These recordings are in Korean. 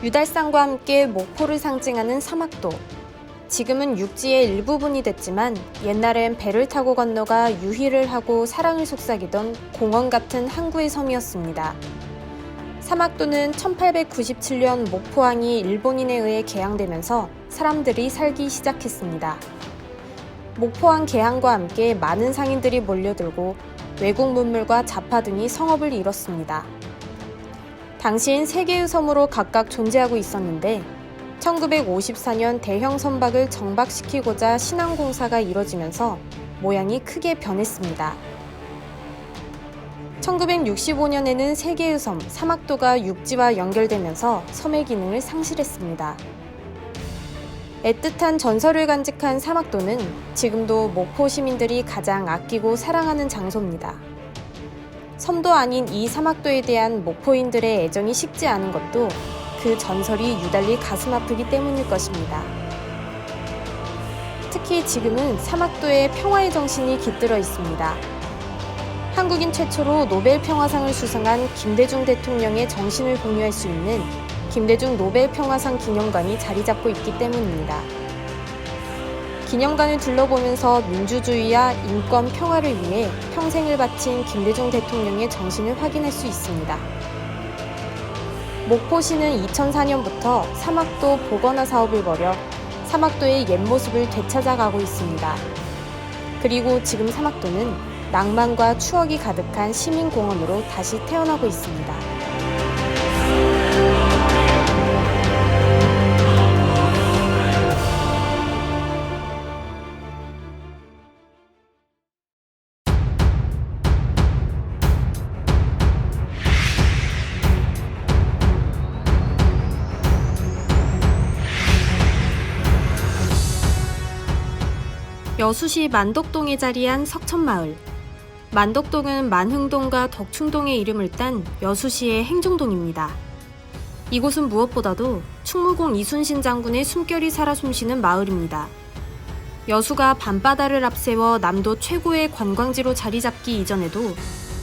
유달산과 함께 목포를 상징하는 사막도. 지금은 육지의 일부분이 됐지만 옛날엔 배를 타고 건너가 유희를 하고 사랑을 속삭이던 공원 같은 항구의 섬이었습니다. 사막도는 1897년 목포항이 일본인에 의해 개항되면서 사람들이 살기 시작했습니다. 목포항 개항과 함께 많은 상인들이 몰려들고 외국 문물과 잡화 등이 성업을 이뤘습니다. 당시엔 3개의 섬으로 각각 존재하고 있었는데 1954년 대형 선박을 정박시키고자 신항공사가 이뤄지면서 모양이 크게 변했습니다. 1965년에는 3개의 섬, 사막도가 육지와 연결되면서 섬의 기능을 상실했습니다. 애틋한 전설을 간직한 사막도는 지금도 목포 시민들이 가장 아끼고 사랑하는 장소입니다. 섬도 아닌 이 사막도에 대한 목포인들의 애정이 식지 않은 것도 그 전설이 유달리 가슴 아프기 때문일 것입니다. 특히 지금은 사막도에 평화의 정신이 깃들어 있습니다. 한국인 최초로 노벨 평화상을 수상한 김대중 대통령의 정신을 공유할 수 있는 김대중 노벨 평화상 기념관이 자리 잡고 있기 때문입니다. 기념관을 둘러보면서 민주주의와 인권 평화를 위해 평생을 바친 김대중 대통령의 정신을 확인할 수 있습니다. 목포시는 2004년부터 사막도 복원화 사업을 벌여 사막도의 옛 모습을 되찾아가고 있습니다. 그리고 지금 사막도는 낭만과 추억이 가득한 시민공원으로 다시 태어나고 있습니다. 여수시 만덕동에 자리한 석천마을. 만덕동은 만흥동과 덕충동의 이름을 딴 여수시의 행정동입니다. 이곳은 무엇보다도 충무공 이순신 장군의 숨결이 살아 숨쉬는 마을입니다. 여수가 밤바다를 앞세워 남도 최고의 관광지로 자리 잡기 이전에도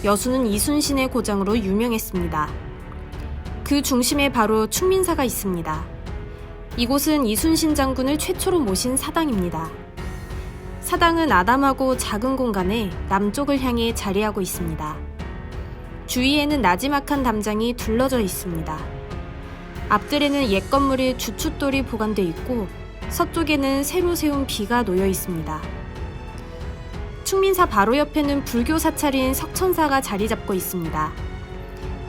여수는 이순신의 고장으로 유명했습니다. 그 중심에 바로 충민사가 있습니다. 이곳은 이순신 장군을 최초로 모신 사당입니다. 사당은 아담하고 작은 공간에 남쪽을 향해 자리하고 있습니다. 주위에는 나지막한 담장이 둘러져 있습니다. 앞뜰에는 옛 건물의 주춧돌이 보관돼 있고 서쪽에는 새로 세운 비가 놓여 있습니다. 충민사 바로 옆에는 불교 사찰인 석천사가 자리 잡고 있습니다.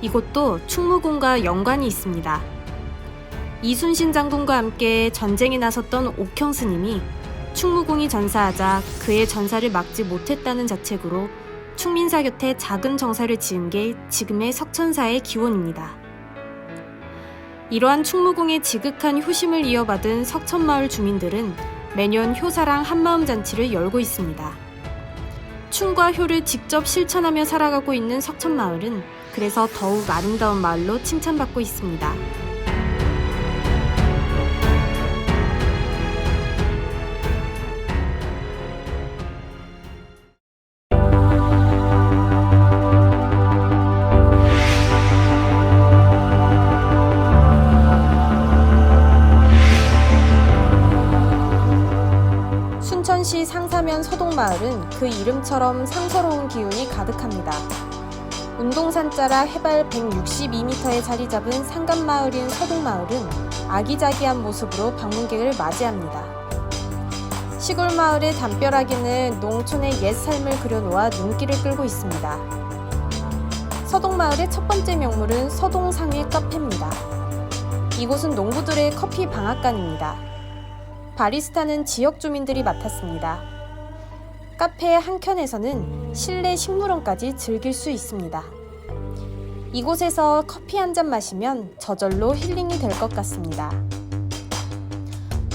이곳도 충무공과 연관이 있습니다. 이순신 장군과 함께 전쟁에 나섰던 옥형 스님이 충무공이 전사하자 그의 전사를 막지 못했다는 자책으로 충민사 곁에 작은 정사를 지은 게 지금의 석천사의 기원입니다. 이러한 충무공의 지극한 효심을 이어받은 석천마을 주민들은 매년 효사랑 한마음 잔치를 열고 있습니다. 충과 효를 직접 실천하며 살아가고 있는 석천마을은 그래서 더욱 아름다운 마을로 칭찬받고 있습니다. 순천시 상사면 서동마을은 그 이름처럼 상서로운 기운이 가득합니다. 운동산 자락 해발 162m에 자리 잡은 상간마을인 서동마을은 아기자기한 모습으로 방문객을 맞이합니다. 시골 마을의 담벼락에는 농촌의 옛 삶을 그려놓아 눈길을 끌고 있습니다. 서동마을의 첫 번째 명물은 서동상의 카페입니다. 이곳은 농부들의 커피 방앗간입니다. 바리스타는 지역 주민들이 맡았습니다. 카페의 한켠에서는 실내 식물원까지 즐길 수 있습니다. 이곳에서 커피 한 잔 마시면 저절로 힐링이 될 것 같습니다.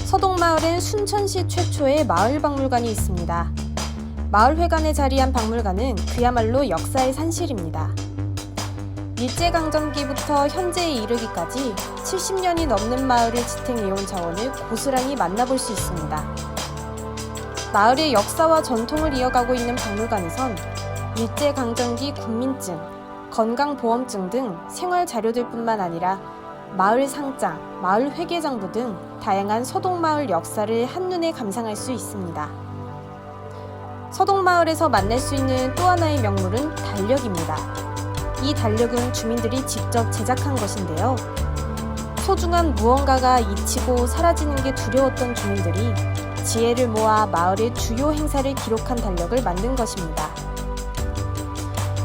서동마을엔 순천시 최초의 마을박물관이 있습니다. 마을회관에 자리한 박물관은 그야말로 역사의 산실입니다. 일제강점기부터 현재에 이르기까지 70년이 넘는 마을을 지탱해온 자원을 고스란히 만나볼 수 있습니다. 마을의 역사와 전통을 이어가고 있는 박물관에선 일제강점기 국민증, 건강보험증 등 생활 자료들뿐만 아니라 마을 상장, 마을 회계장부 등 다양한 서동마을 역사를 한눈에 감상할 수 있습니다. 서동마을에서 만날 수 있는 또 하나의 명물은 달력입니다. 이 달력은 주민들이 직접 제작한 것인데요. 소중한 무언가가 잊히고 사라지는 게 두려웠던 주민들이 지혜를 모아 마을의 주요 행사를 기록한 달력을 만든 것입니다.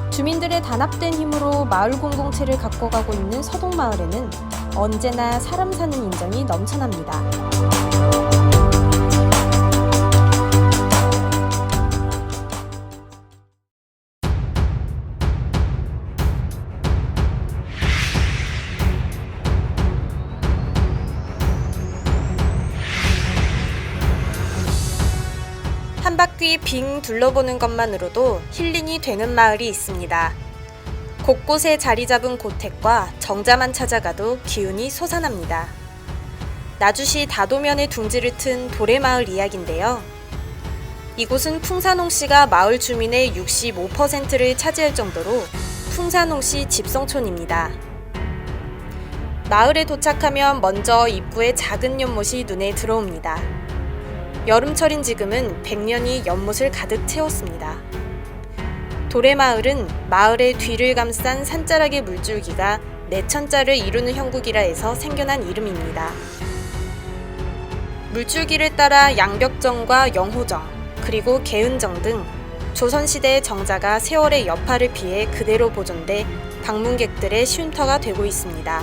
주민들의 단합된 힘으로 마을 공동체를 가꿔가고 있는 서동마을에는 언제나 사람 사는 인정이 넘쳐납니다. 한 바퀴 빙 둘러보는 것만으로도 힐링이 되는 마을이 있습니다. 곳곳에 자리 잡은 고택과 정자만 찾아가도 기운이 솟아납니다. 나주시 다도면에 둥지를 튼 도래마을 이야기인데요. 이곳은 풍산홍씨가 마을 주민의 65%를 차지할 정도로 풍산홍씨 집성촌입니다. 마을에 도착하면 먼저 입구에 작은 연못이 눈에 들어옵니다. 여름철인 지금은 백년이 연못을 가득 채웠습니다. 도래마을은 마을의 뒤를 감싼 산자락의 물줄기가 4천자를 이루는 형국이라 해서 생겨난 이름입니다. 물줄기를 따라 양벽정과 영호정, 그리고 개은정 등 조선시대의 정자가 세월의 여파를 피해 그대로 보존돼 방문객들의 쉼터가 되고 있습니다.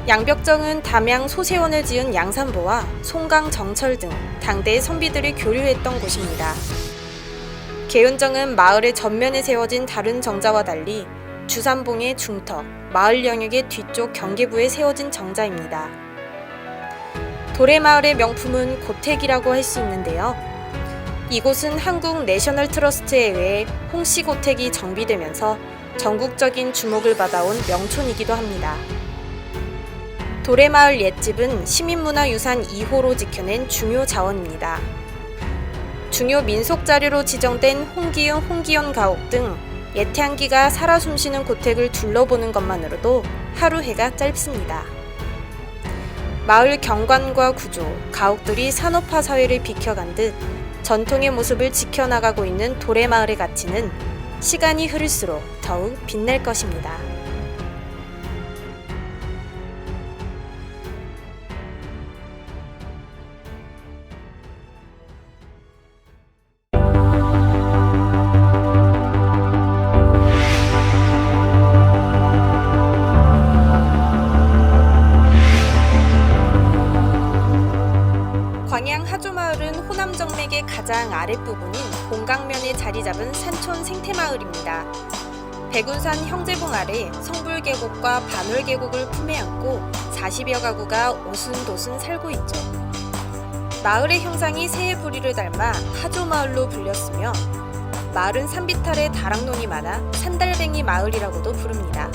양벽정은 담양 소세원을 지은 양산보와 송강 정철 등 당대의 선비들이 교류했던 곳입니다. 개은정은 마을의 전면에 세워진 다른 정자와 달리 주산봉의 중턱, 마을 영역의 뒤쪽 경계부에 세워진 정자입니다. 도래마을의 명품은 고택이라고 할 수 있는데요. 이곳은 한국 내셔널 트러스트에 의해 홍씨고택이 정비되면서 전국적인 주목을 받아온 명촌이기도 합니다. 도래마을 옛집은 시민문화유산 2호로 지켜낸 중요 자원입니다. 중요 민속자료로 지정된 홍기흥, 홍기현 가옥 등 옛향기가 살아 숨쉬는 고택을 둘러보는 것만으로도 하루 해가 짧습니다. 마을 경관과 구조, 가옥들이 산업화 사회를 비켜간 듯 전통의 모습을 지켜나가고 있는 도래마을의 가치는 시간이 흐를수록 더욱 빛날 것입니다. 광양 하조마을은 호남정맥의 가장 아랫부분인 본강면에 자리 잡은 산촌 생태마을입니다. 백운산 형제봉 아래 성불계곡과 반월계곡을 품에 안고 40여 가구가 오순도순 살고 있죠. 마을의 형상이 새의 부리를 닮아 하조마을로 불렸으며 마을은 산비탈에 다락논이 많아 산달뱅이 마을이라고도 부릅니다.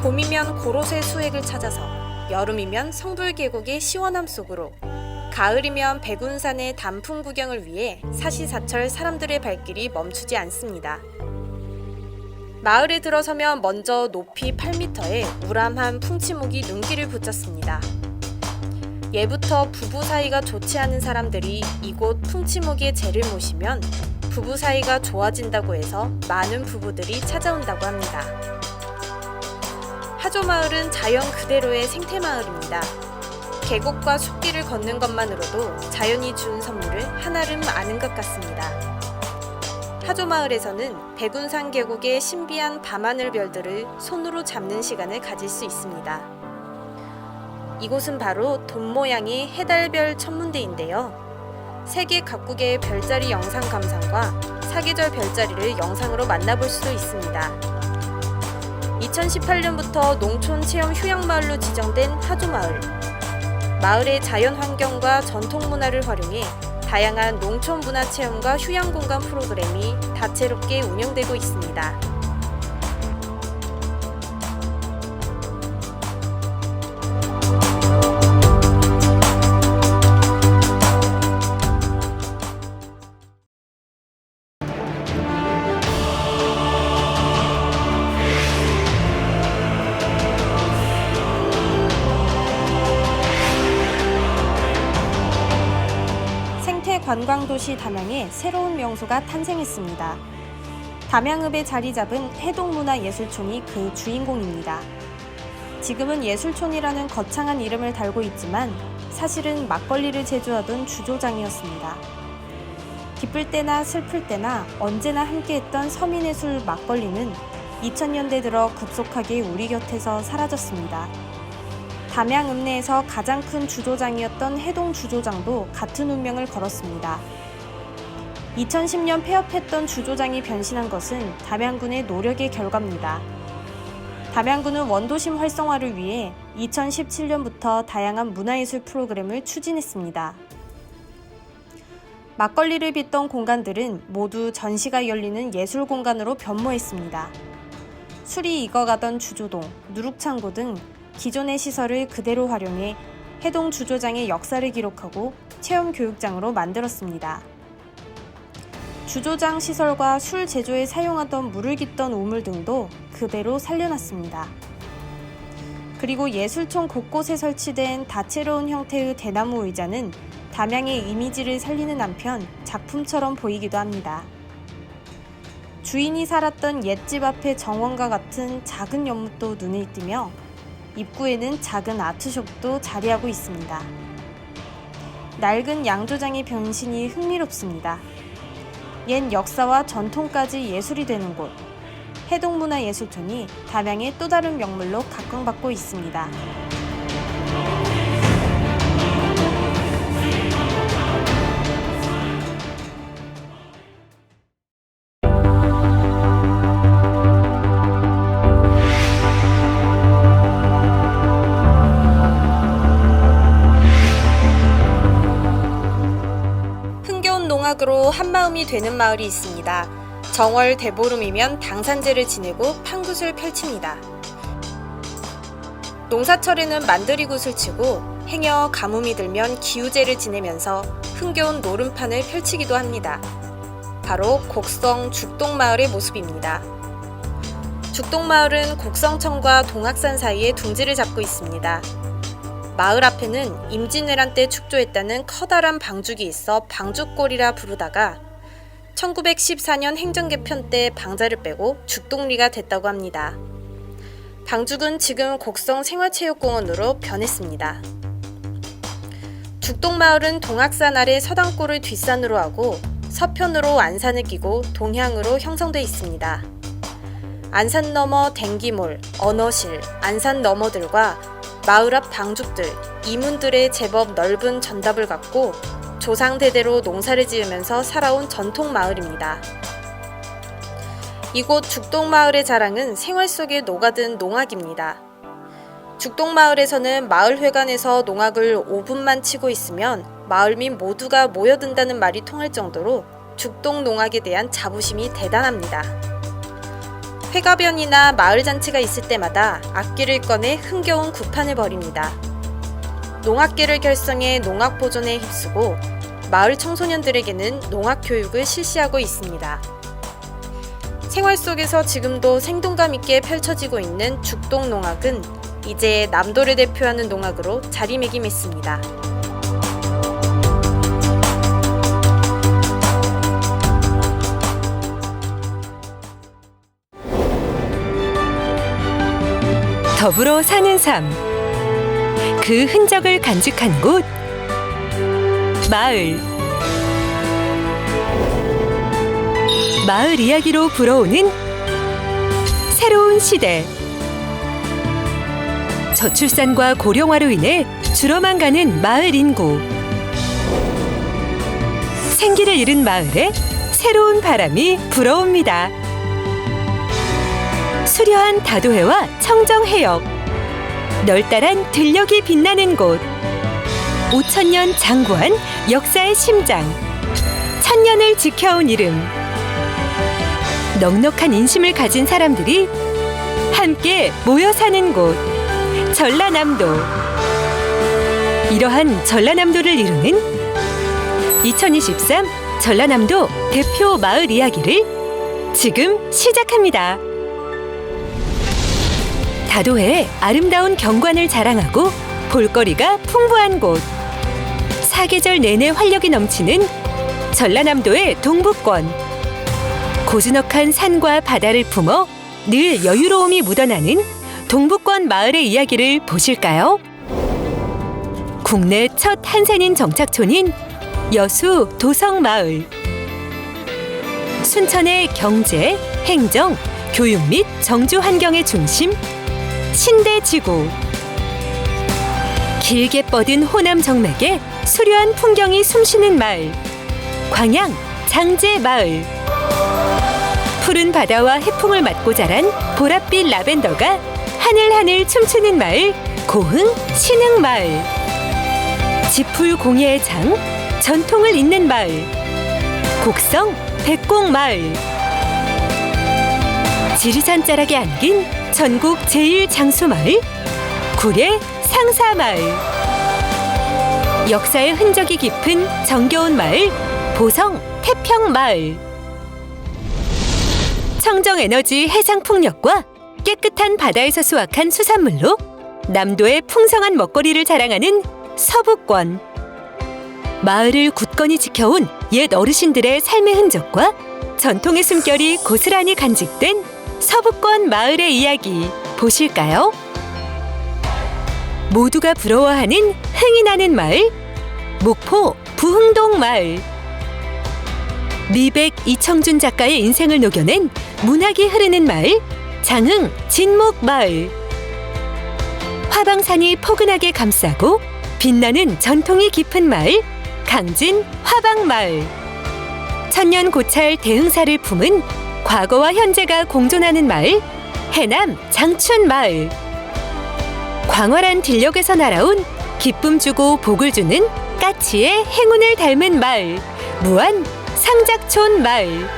봄이면 고로쇠 수액을 찾아서 여름이면 성불계곡의 시원함 속으로 가을이면 백운산의 단풍 구경을 위해 사시사철 사람들의 발길이 멈추지 않습니다. 마을에 들어서면 먼저 높이 8m의 우람한 풍치목이 눈길을 붙잡습니다. 예부터 부부 사이가 좋지 않은 사람들이 이곳 풍치목에 제를 모시면 부부 사이가 좋아진다고 해서 많은 부부들이 찾아온다고 합니다. 하조마을은 자연 그대로의 생태마을입니다. 계곡과 숲길을 걷는 것만으로도 자연이 준 선물을 한아름 아는 것 같습니다. 하조마을에서는 백운산 계곡의 신비한 밤하늘 별들을 손으로 잡는 시간을 가질 수 있습니다. 이곳은 바로 돈 모양의 해달별 천문대인데요. 세계 각국의 별자리 영상 감상과 사계절 별자리를 영상으로 만나볼 수도 있습니다. 2018년부터 농촌 체험 휴양마을로 지정된 하조마을. 마을의 자연 환경과 전통 문화를 활용해 다양한 농촌 문화 체험과 휴양 공간 프로그램이 다채롭게 운영되고 있습니다. 관광도시 담양에 새로운 명소가 탄생했습니다. 담양읍에 자리 잡은 해동문화예술촌이 그 주인공입니다. 지금은 예술촌이라는 거창한 이름을 달고 있지만 사실은 막걸리를 제조하던 주조장이었습니다. 기쁠 때나 슬플 때나 언제나 함께했던 서민의 술 막걸리는 2000년대 들어 급속하게 우리 곁에서 사라졌습니다. 담양 읍내에서 가장 큰 주조장이었던 해동 주조장도 같은 운명을 걸었습니다. 2010년 폐업했던 주조장이 변신한 것은 담양군의 노력의 결과입니다. 담양군은 원도심 활성화를 위해 2017년부터 다양한 문화예술 프로그램을 추진했습니다. 막걸리를 빚던 공간들은 모두 전시가 열리는 예술 공간으로 변모했습니다. 술이 익어가던 주조동, 누룩창고 등 기존의 시설을 그대로 활용해 해동 주조장의 역사를 기록하고 체험 교육장으로 만들었습니다. 주조장 시설과 술 제조에 사용하던 물을 깃던 우물 등도 그대로 살려놨습니다. 그리고 예술촌 곳곳에 설치된 다채로운 형태의 대나무 의자는 담양의 이미지를 살리는 한편 작품처럼 보이기도 합니다. 주인이 살았던 옛집 앞의 정원과 같은 작은 연못도 눈에 띄며 입구에는 작은 아트숍도 자리하고 있습니다. 낡은 양조장의 변신이 흥미롭습니다. 옛 역사와 전통까지 예술이 되는 곳, 해동문화예술촌이 담양의 또 다른 명물로 각광받고 있습니다. 흥겨운 농악으로 한마음이 되는 마을이 있습니다. 정월 대보름이면 당산제를 지내고 판굿을 펼칩니다. 농사철에는 만들이굿을 치고 행여 가뭄이 들면 기우제를 지내면서 흥겨운 노름판을 펼치기도 합니다. 바로 곡성 죽동마을의 모습입니다. 죽동마을은 곡성천과 동악산 사이에 둥지를 잡고 있습니다. 마을 앞에는 임진왜란 때 축조했다는 커다란 방죽이 있어 방죽골이라 부르다가 1914년 행정개편 때 방자를 빼고 죽동리가 됐다고 합니다. 방죽은 지금 곡성 생활체육공원으로 변했습니다. 죽동마을은 동악산 아래 서당골을 뒷산으로 하고 서편으로 안산을 끼고 동향으로 형성되어 있습니다. 안산 너머 댕기몰, 언어실, 안산 너머들과 마을 앞 방죽들, 이문들의 제법 넓은 전답을 갖고 조상대대로 농사를 지으면서 살아온 전통 마을입니다. 이곳 죽동마을의 자랑은 생활 속에 녹아든 농악입니다. 죽동마을에서는 마을회관에서 농악을 5분만 치고 있으면 마을민 모두가 모여든다는 말이 통할 정도로 죽동농악에 대한 자부심이 대단합니다. 회가변이나 마을잔치가 있을 때마다 악기를 꺼내 흥겨운 구판을 벌입니다. 농악계를 결성해 농악보존에 힘쓰고 마을 청소년들에게는 농악교육을 실시하고 있습니다. 생활 속에서 지금도 생동감 있게 펼쳐지고 있는 죽동농악은 이제 남도를 대표하는 농악으로 자리매김했습니다. 더불어 사는 삶, 그 흔적을 간직한 곳, 마을. 마을 이야기로 불어오는 새로운 시대. 저출산과 고령화로 인해 줄어만 가는 마을 인구. 생기를 잃은 마을에 새로운 바람이 불어옵니다. 수려한 다도해와 청정해역, 널따란 들녘이 빛나는 곳, 5000년 장구한 역사의 심장, 1000년을 지켜온 이름, 넉넉한 인심을 가진 사람들이 함께 모여 사는 곳, 전라남도. 이러한 전라남도를 이루는 2023 전라남도 대표 마을 이야기를 지금 시작합니다. 다도해의 아름다운 경관을 자랑하고 볼거리가 풍부한 곳, 사계절 내내 활력이 넘치는 전라남도의 동북권. 고즈넉한 산과 바다를 품어 늘 여유로움이 묻어나는 동북권 마을의 이야기를 보실까요? 국내 첫 한센인 정착촌인 여수 도성마을. 순천의 경제, 행정, 교육 및 정주 환경의 중심, 신대지구. 길게 뻗은 호남 정맥에 수려한 풍경이 숨쉬는 마을, 광양 장제마을. 푸른 바다와 해풍을 맞고 자란 보랏빛 라벤더가 하늘하늘 춤추는 마을, 고흥 신흥마을. 지풀 공예의 장, 전통을 잇는 마을, 곡성 백곡마을. 지리산 자락에 안긴 전국 제1장수마을, 구례 상사마을. 역사의 흔적이 깊은 정겨운 마을, 보성 태평마을. 청정에너지 해상풍력과 깨끗한 바다에서 수확한 수산물로 남도의 풍성한 먹거리를 자랑하는 서북권. 마을을 굳건히 지켜온 옛 어르신들의 삶의 흔적과 전통의 숨결이 고스란히 간직된 서북권 마을의 이야기 보실까요? 모두가 부러워하는 흥이 나는 마을, 목포 부흥동 마을. 미백 이청준 작가의 인생을 녹여낸 문학이 흐르는 마을, 장흥 진목 마을. 화방산이 포근하게 감싸고 빛나는 전통이 깊은 마을, 강진 화방마을. 천년 고찰 대흥사를 품은 과거와 현재가 공존하는 마을, 해남 장춘마을. 광활한 들녘에서 날아온 기쁨 주고 복을 주는 까치의 행운을 닮은 마을, 무안 상작촌 마을.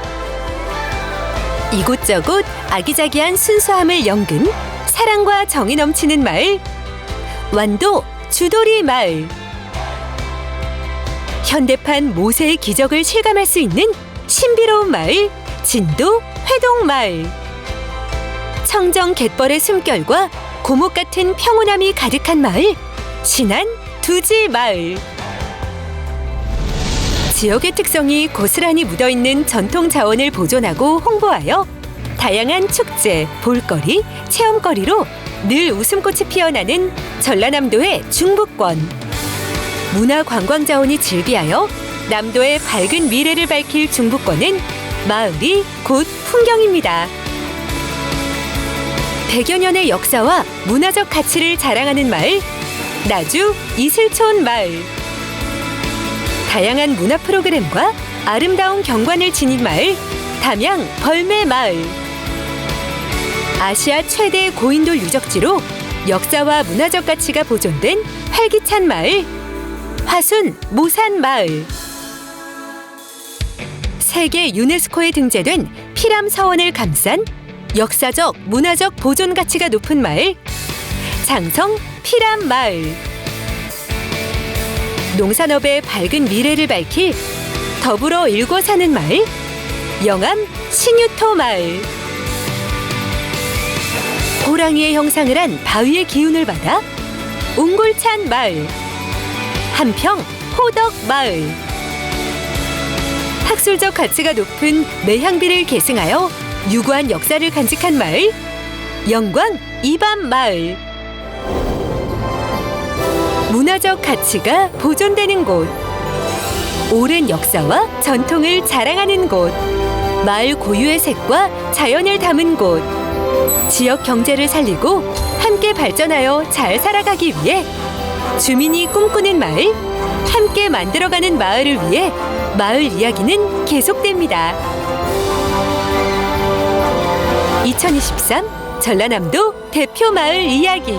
이곳저곳 아기자기한 순수함을 연근 사랑과 정이 넘치는 마을, 완도 주도리 마을. 현대판 모세의 기적을 실감할 수 있는 신비로운 마을, 진도 회동 마을. 청정 갯벌의 숨결과 고목 같은 평온함이 가득한 마을, 신안 두지 마을. 지역의 특성이 고스란히 묻어있는 전통 자원을 보존하고 홍보하여 다양한 축제, 볼거리, 체험거리로 늘 웃음꽃이 피어나는 전라남도의 중부권. 문화관광 자원이 즐비하여 남도의 밝은 미래를 밝힐 중부권은 마을이 곧 풍경입니다. 100여 년의 역사와 문화적 가치를 자랑하는 마을, 나주 이슬촌 마을. 다양한 문화 프로그램과 아름다운 경관을 지닌 마을, 담양 벌매 마을. 아시아 최대 고인돌 유적지로 역사와 문화적 가치가 보존된 활기찬 마을, 화순 모산 마을. 세계 유네스코에 등재된 피람 서원을 감싼 역사적, 문화적 보존 가치가 높은 마을, 장성 피람 마을. 농산업의 밝은 미래를 밝힐 더불어 일궈 사는 마을, 영암 신유토 마을. 호랑이의 형상을 한 바위의 기운을 받아 옹골찬 마을, 한평 호덕 마을. 학술적 가치가 높은 매향비를 계승하여 유구한 역사를 간직한 마을, 영광 이밤 마을. 문화적 가치가 보존되는 곳, 오랜 역사와 전통을 자랑하는 곳, 마을 고유의 색과 자연을 담은 곳. 지역 경제를 살리고 함께 발전하여 잘 살아가기 위해 주민이 꿈꾸는 마을, 함께 만들어가는 마을을 위해 마을 이야기는 계속됩니다. 2023 전라남도 대표 마을 이야기.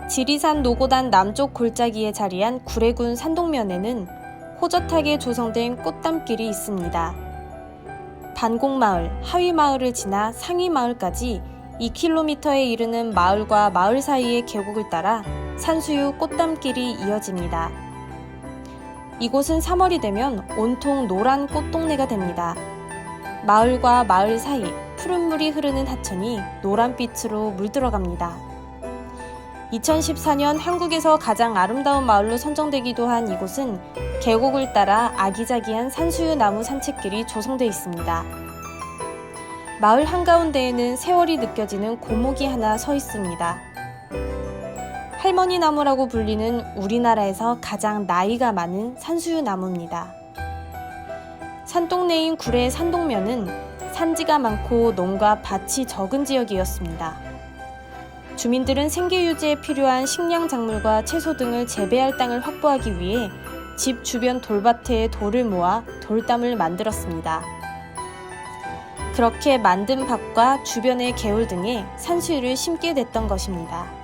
지리산 노고단 남쪽 골짜기에 자리한 구례군 산동면에는 호젓하게 조성된 꽃담길이 있습니다. 반곡마을, 하위마을을 지나 상위마을까지 2km에 이르는 마을과 마을 사이의 계곡을 따라 산수유 꽃담길이 이어집니다. 이곳은 3월이 되면 온통 노란 꽃동네가 됩니다. 마을과 마을 사이 푸른 물이 흐르는 하천이 노란빛으로 물들어갑니다. 2014년 한국에서 가장 아름다운 마을로 선정되기도 한 이곳은 계곡을 따라 아기자기한 산수유 나무 산책길이 조성되어 있습니다. 마을 한가운데에는 세월이 느껴지는 고목이 하나 서 있습니다. 할머니 나무라고 불리는 우리나라에서 가장 나이가 많은 산수유 나무입니다. 산동네인 구례 산동면은 산지가 많고 농가 밭이 적은 지역이었습니다. 주민들은 생계 유지에 필요한 식량 작물과 채소 등을 재배할 땅을 확보하기 위해 집 주변 돌밭에 돌을 모아 돌담을 만들었습니다. 그렇게 만든 밭과 주변의 개울 등에 산수유를 심게 됐던 것입니다.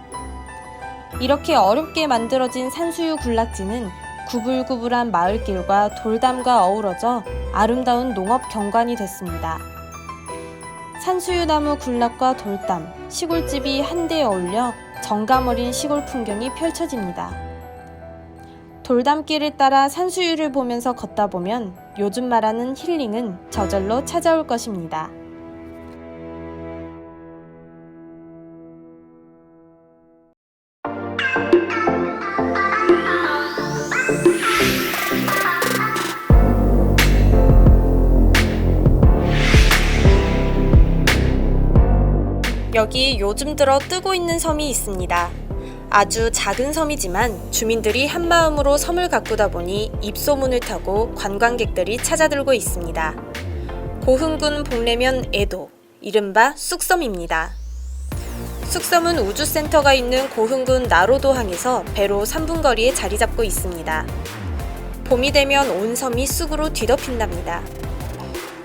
이렇게 어렵게 만들어진 산수유 군락지는 구불구불한 마을길과 돌담과 어우러져 아름다운 농업 경관이 됐습니다. 산수유나무 군락과 돌담, 시골집이 한데 어울려 정감 어린 시골 풍경이 펼쳐집니다. 돌담길을 따라 산수유를 보면서 걷다 보면 요즘 말하는 힐링은 저절로 찾아올 것입니다. 여기 요즘 들어 뜨고 있는 섬이 있습니다. 아주 작은 섬이지만 주민들이 한마음으로 섬을 가꾸다 보니 입소문을 타고 관광객들이 찾아들고 있습니다. 고흥군 봉래면 애도, 이른바 쑥섬입니다. 쑥섬은 우주센터가 있는 고흥군 나로도항에서 배로 3분 거리에 자리 잡고 있습니다. 봄이 되면 온 섬이 쑥으로 뒤덮인답니다.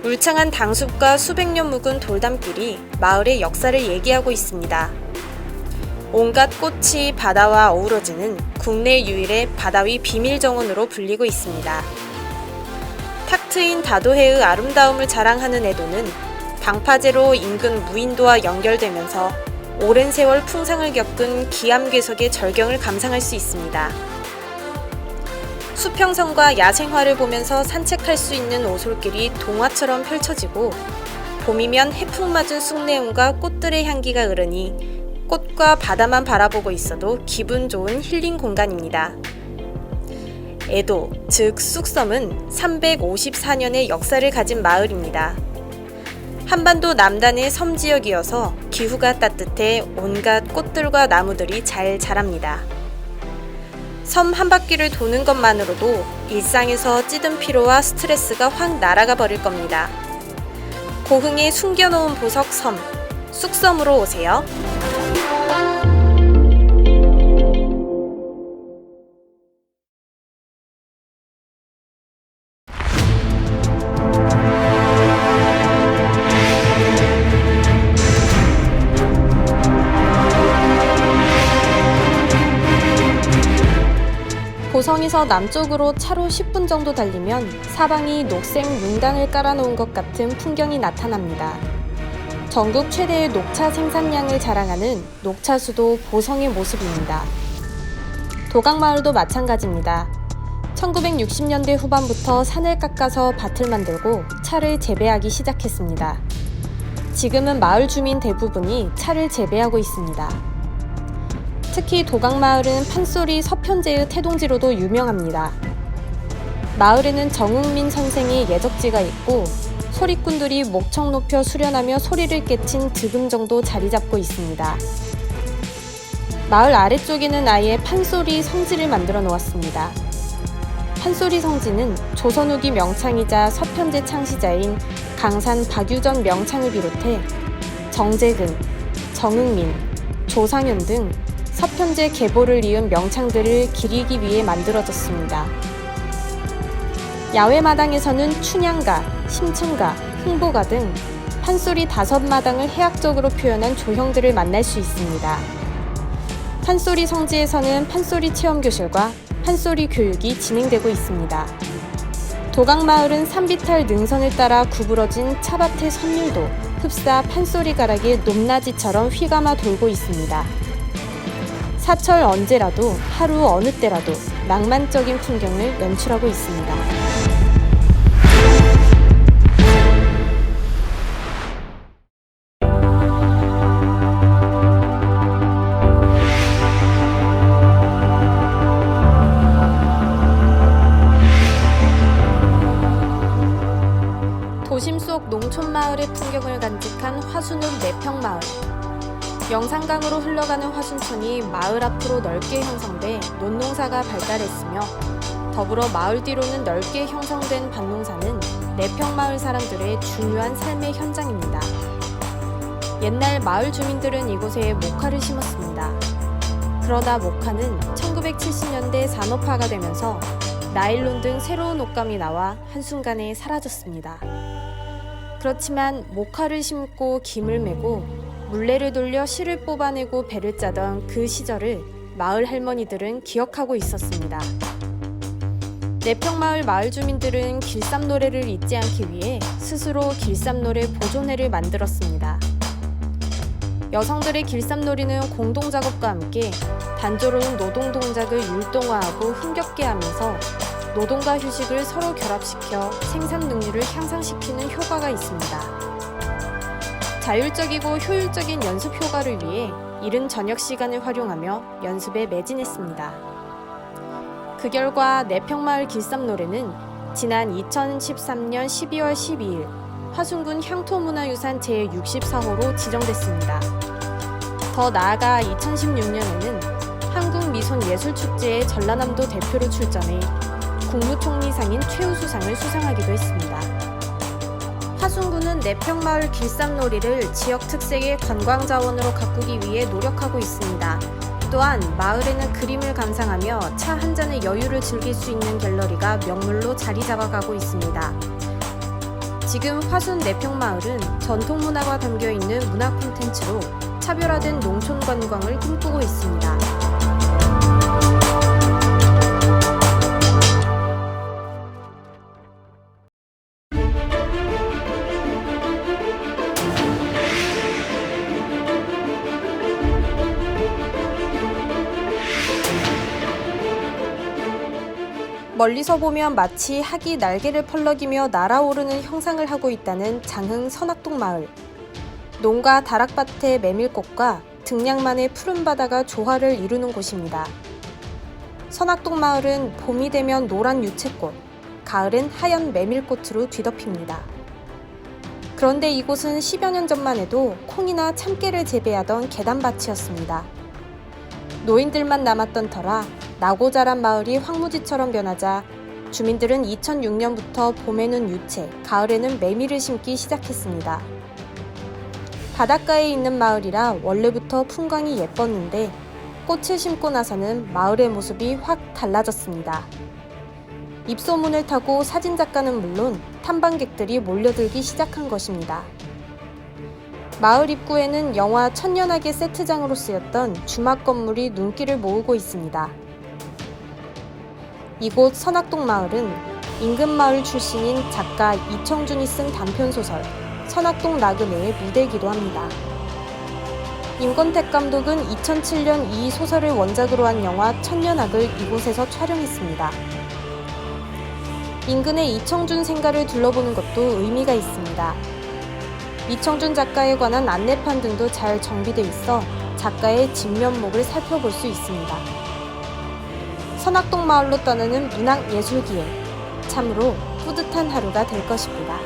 울창한 당숲과 수백 년 묵은 돌담길이 마을의 역사를 얘기하고 있습니다. 온갖 꽃이 바다와 어우러지는 국내 유일의 바다 위 비밀 정원으로 불리고 있습니다. 탁 트인 다도해의 아름다움을 자랑하는 애도는 방파제로 인근 무인도와 연결되면서 오랜 세월 풍상을 겪은 기암괴석의 절경을 감상할 수 있습니다. 수평선과 야생화를 보면서 산책할 수 있는 오솔길이 동화처럼 펼쳐지고 봄이면 해풍 맞은 쑥내음과 꽃들의 향기가 흐르니 꽃과 바다만 바라보고 있어도 기분 좋은 힐링 공간입니다. 애도, 즉 쑥섬은 354년의 역사를 가진 마을입니다. 한반도 남단의 섬 지역이어서 기후가 따뜻해 온갖 꽃들과 나무들이 잘 자랍니다. 섬 한 바퀴를 도는 것만으로도 일상에서 찌든 피로와 스트레스가 확 날아가 버릴 겁니다. 고흥에 숨겨놓은 보석 섬, 쑥섬으로 오세요. 고성에서 남쪽으로 차로 10분 정도 달리면 사방이 녹색 융단을 깔아놓은 것 같은 풍경이 나타납니다. 전국 최대의 녹차 생산량을 자랑하는 녹차 수도 보성의 모습입니다. 도각마을도 마찬가지입니다. 1960년대 후반부터 산을 깎아서 밭을 만들고 차를 재배하기 시작했습니다. 지금은 마을 주민 대부분이 차를 재배하고 있습니다. 특히 도각마을은 판소리 서편제의 태동지로도 유명합니다. 마을에는 정흥민 선생의 예적지가 있고 소리꾼들이 목청 높여 수련하며 소리를 깨친 득음정도 자리 잡고 있습니다. 마을 아래쪽에는 아예 판소리 성지를 만들어 놓았습니다. 판소리 성지는 조선 후기 명창이자 서편제 창시자인 강산 박유전 명창을 비롯해 정재근, 정흥민, 조상현 등 서편제 계보를 이은 명창들을 기리기 위해 만들어졌습니다. 야외마당에서는 춘향가, 심청가, 흥보가 등 판소리 5마당을 해학적으로 표현한 조형들을 만날 수 있습니다. 판소리 성지에서는 판소리 체험교실과 판소리 교육이 진행되고 있습니다. 도각마을은 산비탈 능선을 따라 구부러진 차밭의 선율도 흡사 판소리 가락이 높낮이처럼 휘감아 돌고 있습니다. 사철 언제라도 하루 어느 때라도 낭만적인 풍경을 연출하고 있습니다. 도심 속 농촌 마을의 풍경을 간직한 화순읍 내평마을. 영산강으로 흘러가는 화순천이 마을 앞으로 넓게 형성돼 논농사가 발달했으며 더불어 마을 뒤로는 넓게 형성된 밭농사는 내평마을 사람들의 중요한 삶의 현장입니다. 옛날 마을 주민들은 이곳에 목화를 심었습니다. 그러다 목화는 1970년대 산업화가 되면서 나일론 등 새로운 옷감이 나와 한순간에 사라졌습니다. 그렇지만 목화를 심고 김을 메고 물레를 돌려 실을 뽑아내고 배를 짜던 그 시절을 마을 할머니들은 기억하고 있었습니다. 내평마을 마을 주민들은 길쌈 노래를 잊지 않기 위해 스스로 길쌈 노래 보존회를 만들었습니다. 여성들의 길쌈 놀이는 공동 작업과 함께 단조로운 노동 동작을 율동화하고 흥겹게 하면서 노동과 휴식을 서로 결합시켜 생산 능률을 향상시키는 효과가 있습니다. 자율적이고 효율적인 연습 효과를 위해 이른 저녁 시간을 활용하며 연습에 매진했습니다. 그 결과 내평마을 길쌈 노래는 지난 2013년 12월 12일 화순군 향토문화유산 제64호로 지정됐습니다. 더 나아가 2016년에는 한국미손예술축제의 전라남도 대표로 출전해 국무총리상인 최우수상을 수상하기도 했습니다. 화순군은 내평마을 길쌈놀이를 지역 특색의 관광자원으로 가꾸기 위해 노력하고 있습니다. 또한 마을에는 그림을 감상하며 차 한 잔의 여유를 즐길 수 있는 갤러리가 명물로 자리 잡아가고 있습니다. 지금 화순 내평마을은 전통문화가 담겨있는 문화 콘텐츠로 차별화된 농촌 관광을 꿈꾸고 있습니다. 멀리서 보면 마치 학이 날개를 펄럭이며 날아오르는 형상을 하고 있다는 장흥 선악동 마을. 농가 다락밭의 메밀꽃과 등량만의 푸른 바다가 조화를 이루는 곳입니다. 선악동 마을은 봄이 되면 노란 유채꽃, 가을엔 하얀 메밀꽃으로 뒤덮입니다. 그런데 이곳은 10여 년 전만 해도 콩이나 참깨를 재배하던 계단밭이었습니다. 노인들만 남았던 터라 나고 자란 마을이 황무지처럼 변하자 주민들은 2006년부터 봄에는 유채, 가을에는 메밀을 심기 시작했습니다. 바닷가에 있는 마을이라 원래부터 풍광이 예뻤는데 꽃을 심고 나서는 마을의 모습이 확 달라졌습니다. 입소문을 타고 사진작가는 물론 탐방객들이 몰려들기 시작한 것입니다. 마을 입구에는 영화 천년악의 세트장으로 쓰였던 주막 건물이 눈길을 모으고 있습니다. 이곳 선악동 마을은 인근 마을 출신인 작가 이청준이 쓴 단편소설 선악동 나그네의 무대이기도 합니다. 임권택 감독은 2007년 이 소설을 원작으로 한 영화 천년악을 이곳에서 촬영했습니다. 인근의 이청준 생가를 둘러보는 것도 의미가 있습니다. 이청준 작가에 관한 안내판 등도 잘 정비되어 있어 작가의 진면목을 살펴볼 수 있습니다. 선악동 마을로 떠나는 문학예술기행, 참으로 뿌듯한 하루가 될 것입니다.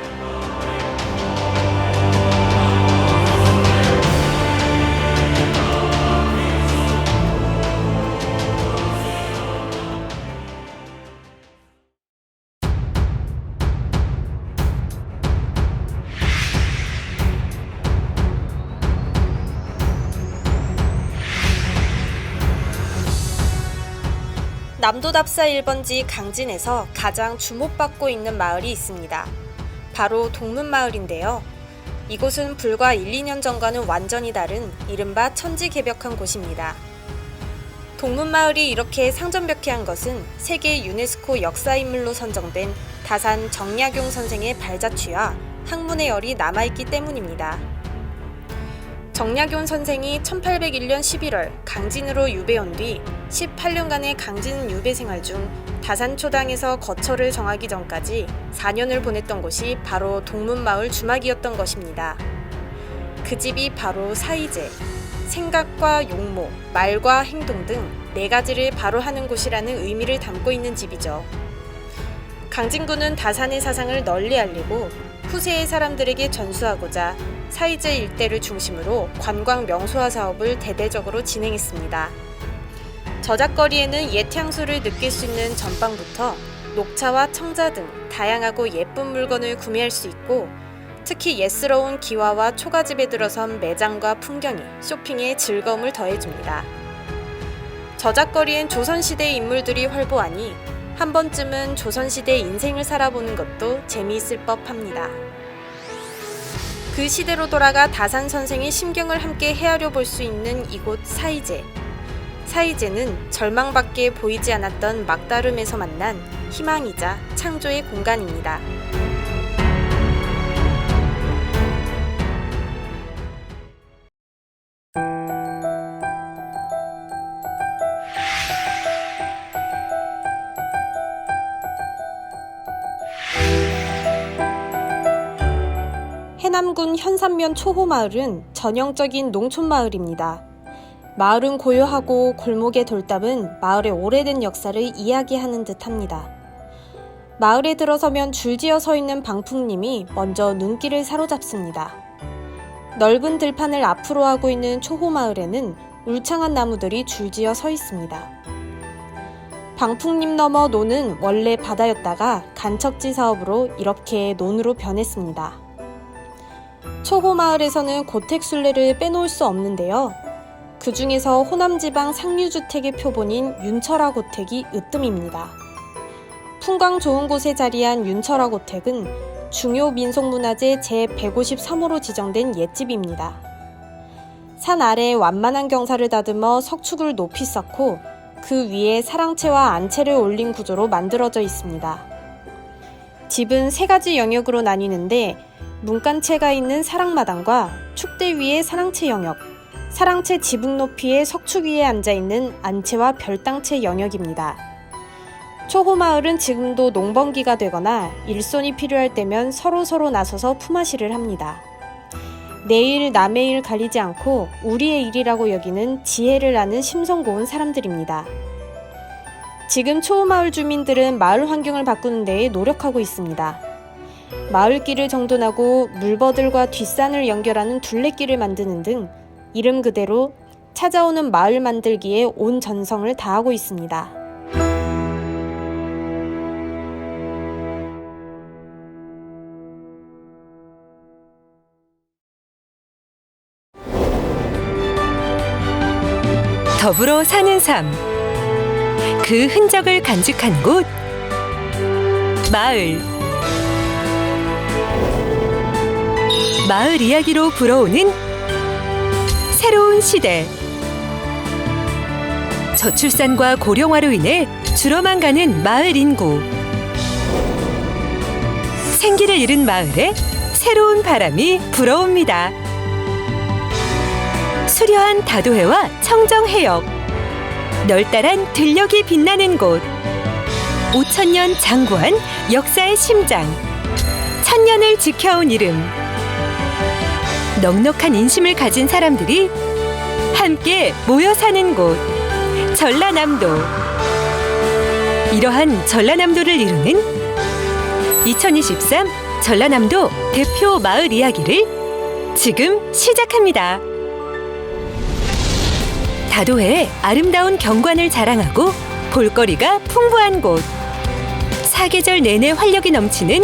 남도답사 1번지 강진에서 가장 주목받고 있는 마을이 있습니다. 바로 동문마을인데요. 이곳은 불과 1, 2년 전과는 완전히 다른 이른바 천지개벽한 곳입니다. 동문마을이 이렇게 상전벽해한 것은 세계 유네스코 역사인물로 선정된 다산 정약용 선생의 발자취와 학문의 열이 남아있기 때문입니다. 정약용 선생이 1801년 11월 강진으로 유배온 뒤 18년간의 강진 유배 생활 중 다산초당에서 거처를 정하기 전까지 4년을 보냈던 곳이 바로 동문마을 주막이었던 것입니다. 그 집이 바로 사이제, 생각과 용모, 말과 행동 등 4가지를 바로 하는 곳이라는 의미를 담고 있는 집이죠. 강진군은 다산의 사상을 널리 알리고 후세의 사람들에게 전수하고자 사이제 일대를 중심으로 관광 명소화 사업을 대대적으로 진행했습니다. 저작거리에는 옛 향수를 느낄 수 있는 전방부터 녹차와 청자 등 다양하고 예쁜 물건을 구매할 수 있고, 특히 예스러운 기와와 초가집에 들어선 매장과 풍경이 쇼핑에 즐거움을 더해줍니다. 저작거리엔 조선시대의 인물들이 활보하니 한 번쯤은 조선시대의 인생을 살아보는 것도 재미있을 법합니다. 그 시대로 돌아가 다산 선생의 심경을 함께 헤아려 볼 수 있는 이곳 사이제. 사이제는 절망밖에 보이지 않았던 막다름에서 만난 희망이자 창조의 공간입니다. 해남군 현산면 초호마을은 전형적인 농촌마을입니다. 마을은 고요하고 골목의 돌담은 마을의 오래된 역사를 이야기하는 듯합니다. 마을에 들어서면 줄지어 서 있는 방풍님이 먼저 눈길을 사로잡습니다. 넓은 들판을 앞으로 하고 있는 초호마을에는 울창한 나무들이 줄지어 서 있습니다. 방풍님 너머 논은 원래 바다였다가 간척지 사업으로 이렇게 논으로 변했습니다. 초호마을에서는 고택순례를 빼놓을 수 없는데요. 그 중에서 호남지방 상류주택의 표본인 윤철화 고택이 으뜸입니다. 풍광 좋은 곳에 자리한 윤철화 고택은 중요 민속문화재 제153호로 지정된 옛집입니다. 산 아래에 완만한 경사를 다듬어 석축을 높이 쌓고 그 위에 사랑채와 안채를 올린 구조로 만들어져 있습니다. 집은 3가지 영역으로 나뉘는데 문간채가 있는 사랑마당과 축대 위의 사랑채 영역, 사랑채 지붕 높이의 석축 위에 앉아있는 안채와 별당채 영역입니다. 초호마을은 지금도 농번기가 되거나 일손이 필요할 때면 서로 나서서 품앗이를 합니다. 내 일 남의 일 가리지 않고 우리의 일이라고 여기는 지혜를 아는 심성 고운 사람들입니다. 지금 초호마을 주민들은 마을 환경을 바꾸는 데에 노력하고 있습니다. 마을길을 정돈하고 물버들과 뒷산을 연결하는 둘레길을 만드는 등 이름 그대로 찾아오는 마을 만들기에 온 전성을 다하고 있습니다. 더불어 사는 삶. 그 흔적을 간직한 곳. 마을. 마을 이야기로 불어오는 새로운 시대. 저출산과 고령화로 인해 줄어만 가는 마을 인구. 생기를 잃은 마을에 새로운 바람이 불어옵니다. 수려한 다도해와 청정해역, 널따란 들녘이 빛나는 곳, 5000년 장구한 역사의 심장, 1000년을 지켜온 이름, 넉넉한 인심을 가진 사람들이 함께 모여 사는 곳, 전라남도. 이러한 전라남도를 이루는 2023 전라남도 대표 마을 이야기를 지금 시작합니다. 다도해의 아름다운 경관을 자랑하고 볼거리가 풍부한 곳, 사계절 내내 활력이 넘치는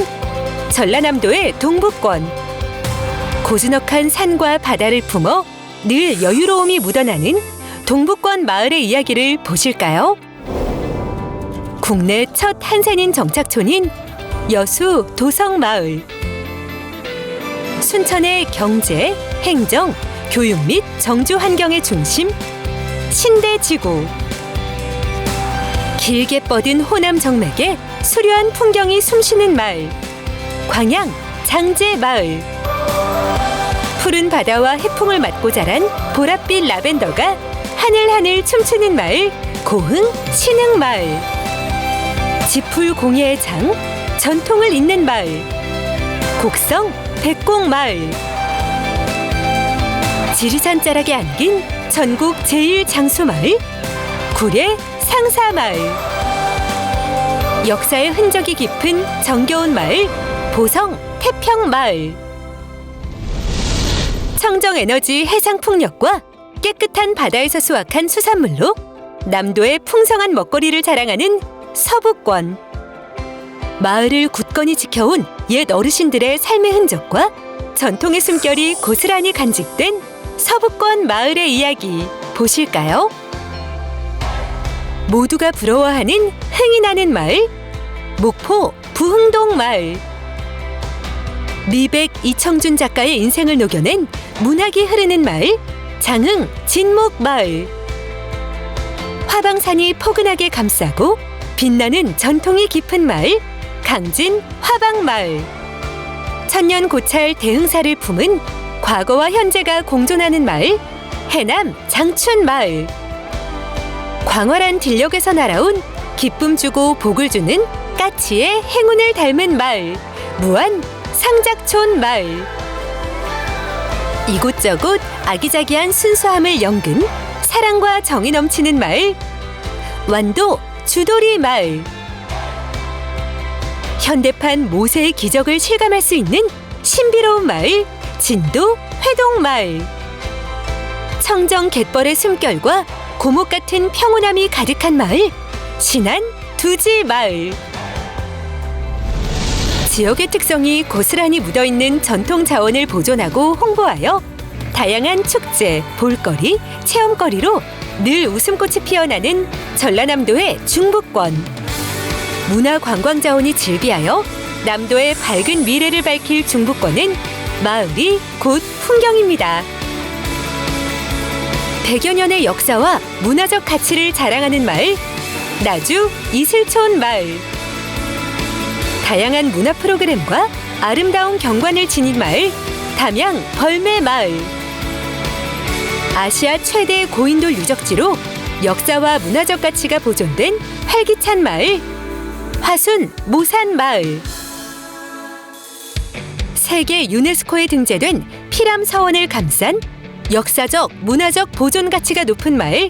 전라남도의 동북권. 고즈넉한 산과 바다를 품어 늘 여유로움이 묻어나는 동북권 마을의 이야기를 보실까요? 국내 첫 한산인 정착촌인 여수 도성마을. 순천의 경제, 행정, 교육 및 정주 환경의 중심, 신대지구. 길게 뻗은 호남 정맥에 수려한 풍경이 숨쉬는 마을, 광양 장제마을. 푸른 바다와 해풍을 맞고 자란 보랏빛 라벤더가 하늘하늘 춤추는 마을 고흥 신흥마을. 지풀 공예의 장, 전통을 잇는 마을 곡성 백곡마을. 지리산 자락에 안긴 전국 제1장수마을 구례 상사마을. 역사의 흔적이 깊은 정겨운 마을 보성 태평마을. 청정에너지 해상풍력과 깨끗한 바다에서 수확한 수산물로 남도의 풍성한 먹거리를 자랑하는 서북권. 마을을 굳건히 지켜온 옛 어르신들의 삶의 흔적과 전통의 숨결이 고스란히 간직된 서북권 마을의 이야기 보실까요? 모두가 부러워하는 흥이 나는 마을 목포 부흥동 마을. 미백 이청준 작가의 인생을 녹여낸 문학이 흐르는 마을 장흥 진목 마을. 화방산이 포근하게 감싸고 빛나는 전통이 깊은 마을 강진 화방마을. 천년 고찰 대흥사를 품은 과거와 현재가 공존하는 마을 해남 장춘마을. 광활한 딜력에서 날아온 기쁨 주고 복을 주는 까치의 행운을 닮은 마을 무안 상작촌 마을. 이곳저곳 아기자기한 순수함을 연근 사랑과 정이 넘치는 마을 완도 주도리 마을. 현대판 모세의 기적을 실감할 수 있는 신비로운 마을 진도 회동 마을. 청정 갯벌의 숨결과 고목 같은 평온함이 가득한 마을 신안 두지 마을. 지역의 특성이 고스란히 묻어있는 전통 자원을 보존하고 홍보하여 다양한 축제, 볼거리, 체험거리로 늘 웃음꽃이 피어나는 전라남도의 중부권. 문화관광 자원이 즐비하여 남도의 밝은 미래를 밝힐 중부권은 마을이 곧 풍경입니다. 100여 년의 역사와 문화적 가치를 자랑하는 마을 나주 이슬촌 마을. 다양한 문화 프로그램과 아름다운 경관을 지닌 마을 담양 벌매 마을. 아시아 최대 고인돌 유적지로 역사와 문화적 가치가 보존된 활기찬 마을 화순 모산 마을. 세계 유네스코에 등재된 피람 서원을 감싼 역사적 문화적 보존 가치가 높은 마을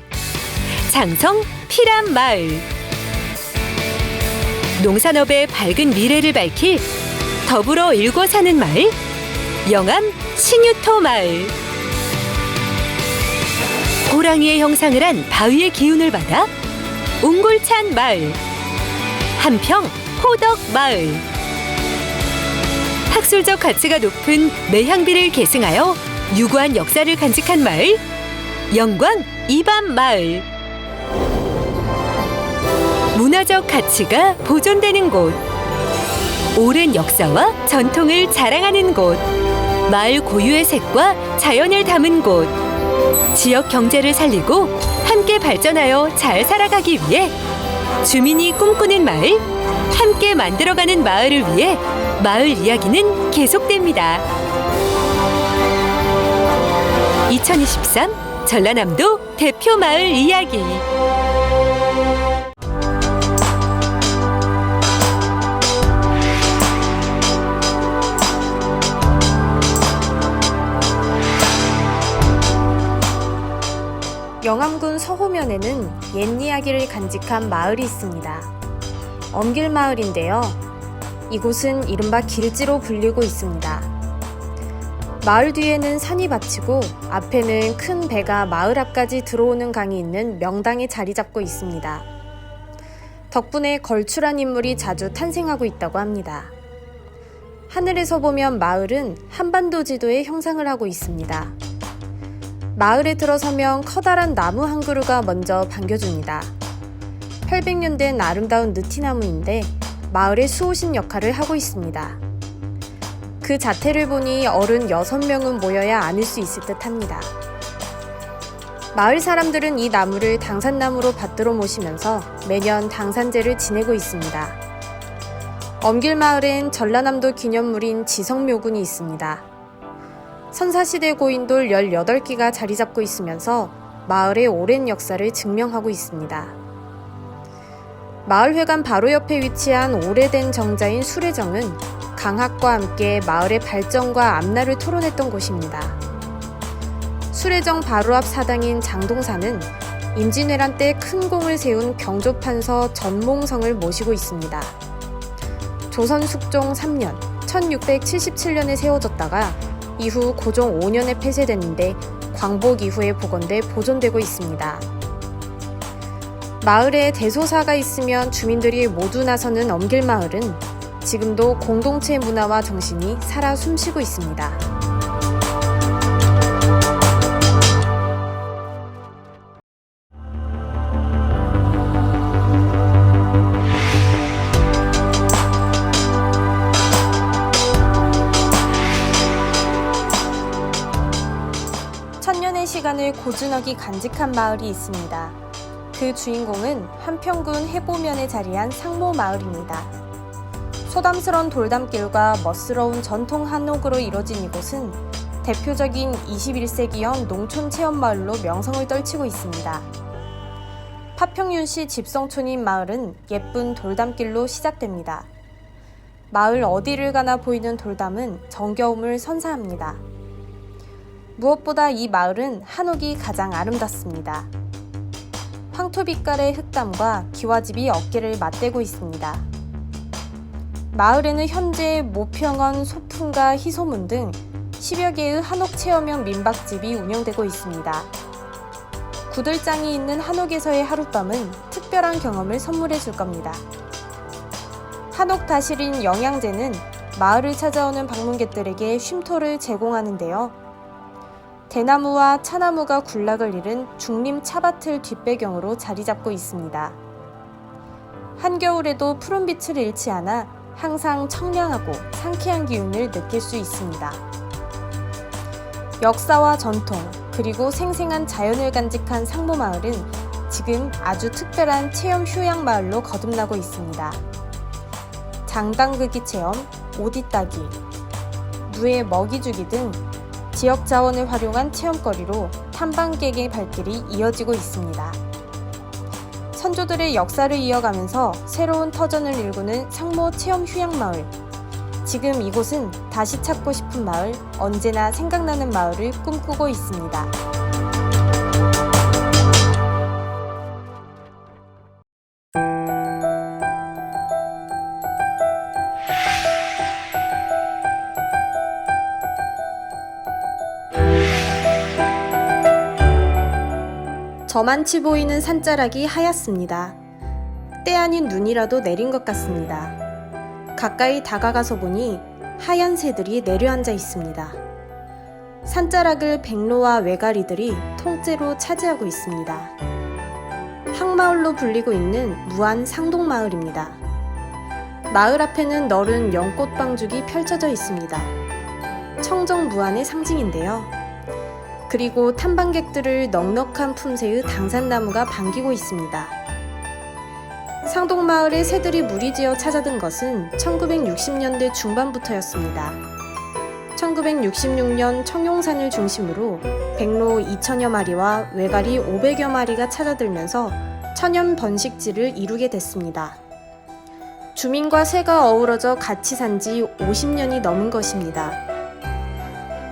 장성 피람 마을. 농산업의 밝은 미래를 밝힐 더불어 일궈 사는 마을 영암 신유토 마을. 호랑이의 형상을 한 바위의 기운을 받아 옹골찬 마을 한평 호덕 마을. 학술적 가치가 높은 매향비를 계승하여 유구한 역사를 간직한 마을 영광 이밤 마을. 문화적 가치가 보존되는 곳, 오랜 역사와 전통을 자랑하는 곳, 마을 고유의 색과 자연을 담은 곳, 지역 경제를 살리고 함께 발전하여 잘 살아가기 위해 주민이 꿈꾸는 마을, 함께 만들어가는 마을을 위해 마을 이야기는 계속됩니다. 2023 전라남도 대표 마을 이야기. 영암군 서호면에는 옛 이야기를 간직한 마을이 있습니다. 엄길마을인데요. 이곳은 이른바 길지로 불리고 있습니다. 마을 뒤에는 산이 받치고 앞에는 큰 배가 마을 앞까지 들어오는 강이 있는 명당에 자리 잡고 있습니다. 덕분에 걸출한 인물이 자주 탄생하고 있다고 합니다. 하늘에서 보면 마을은 한반도 지도의 형상을 하고 있습니다. 마을에 들어서면 커다란 나무 한 그루가 먼저 반겨줍니다. 800년 된 아름다운 느티나무인데 마을의 수호신 역할을 하고 있습니다. 그 자태를 보니 어른 6명은 모여야 안을 수 있을 듯 합니다. 마을 사람들은 이 나무를 당산나무로 받들어 모시면서 매년 당산제를 지내고 있습니다. 엄길마을엔 전라남도 기념물인 지성묘군이 있습니다. 선사시대 고인돌 18기가 자리 잡고 있으면서 마을의 오랜 역사를 증명하고 있습니다. 마을회관 바로 옆에 위치한 오래된 정자인 수례정은 강학과 함께 마을의 발전과 앞날을 토론했던 곳입니다. 수례정 바로 앞 사당인 장동사는 임진왜란 때 큰 공을 세운 경조판서 전몽성을 모시고 있습니다. 조선 숙종 3년 1677년에 세워졌다가 이후 고종 5년에 폐쇄됐는데 광복 이후에 복원돼 보존되고 있습니다. 마을에 대소사가 있으면 주민들이 모두 나서는 엄길마을은 지금도 공동체 문화와 정신이 살아 숨쉬고 있습니다. 천년의 시간을 고즈넉이 간직한 마을이 있습니다. 그 주인공은 한평군 해보면에 자리한 상모마을입니다. 소담스런 돌담길과 멋스러운 전통 한옥으로 이뤄진 이곳은 대표적인 21세기형 농촌 체험마을로 명성을 떨치고 있습니다. 파평윤시 집성촌인 마을은 예쁜 돌담길로 시작됩니다. 마을 어디를 가나 보이는 돌담은 정겨움을 선사합니다. 무엇보다 이 마을은 한옥이 가장 아름답습니다. 황토빛깔의 흙담과 기와집이 어깨를 맞대고 있습니다. 마을에는 현재 모평원, 소풍가, 희소문 등 10여 개의 한옥 체험형 민박집이 운영되고 있습니다. 구들장이 있는 한옥에서의 하룻밤은 특별한 경험을 선물해 줄 겁니다. 한옥 다실인 영양제는 마을을 찾아오는 방문객들에게 쉼터를 제공하는데요. 대나무와 차나무가 군락을 잃은 중림 차밭을 뒷배경으로 자리 잡고 있습니다. 한겨울에도 푸른빛을 잃지 않아 항상 청량하고 상쾌한 기운을 느낄 수 있습니다. 역사와 전통, 그리고 생생한 자연을 간직한 상모마을은 지금 아주 특별한 체험 휴양 마을로 거듭나고 있습니다. 장당그기 체험, 오디 따기, 누에 먹이 주기 등 지역 자원을 활용한 체험거리로 탐방객의 발길이 이어지고 있습니다. 선조들의 역사를 이어가면서 새로운 터전을 일구는 상모 체험 휴양마을. 지금 이곳은 다시 찾고 싶은 마을, 언제나 생각나는 마을을 꿈꾸고 있습니다. 저만치 보이는 산자락이 하얗습니다. 때 아닌 눈이라도 내린 것 같습니다. 가까이 다가가서 보니 하얀 새들이 내려앉아 있습니다. 산자락을 백로와 외가리들이 통째로 차지하고 있습니다. 항마을로 불리고 있는 무안 상동마을입니다. 마을 앞에는 너른 연꽃방죽이 펼쳐져 있습니다. 청정무안의 상징인데요. 그리고 탐방객들을 넉넉한 품새의 당산나무가 반기고 있습니다. 상동마을에 새들이 무리지어 찾아든 것은 1960년대 중반부터였습니다. 1966년 청룡산을 중심으로 백로 2천여 마리와 외가리 500여 마리가 찾아들면서 천연 번식지를 이루게 됐습니다. 주민과 새가 어우러져 같이 산 지 50년이 넘은 것입니다.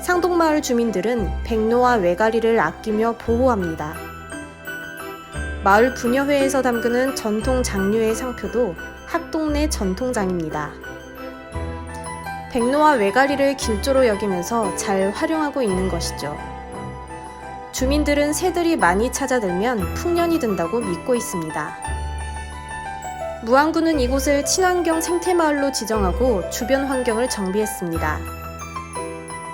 상동마을 주민들은 백로와 외가리를 아끼며 보호합니다. 마을 부녀회에서 담그는 전통 장류의 상표도 학동네 전통장입니다. 백로와 외가리를 길조로 여기면서 잘 활용하고 있는 것이죠. 주민들은 새들이 많이 찾아들면 풍년이 든다고 믿고 있습니다. 무안군은 이곳을 친환경 생태마을로 지정하고 주변 환경을 정비했습니다.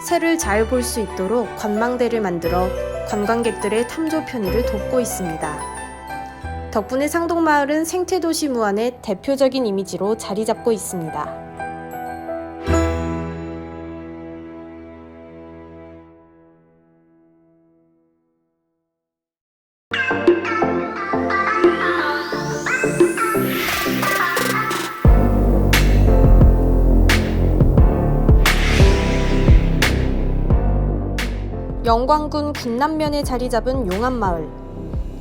새를 잘 볼 수 있도록 관망대를 만들어 관광객들의 탐조 편의를 돕고 있습니다. 덕분에 상동마을은 생태도시 무안의 대표적인 이미지로 자리 잡고 있습니다. 영광군 군남면에 자리 잡은 용암마을.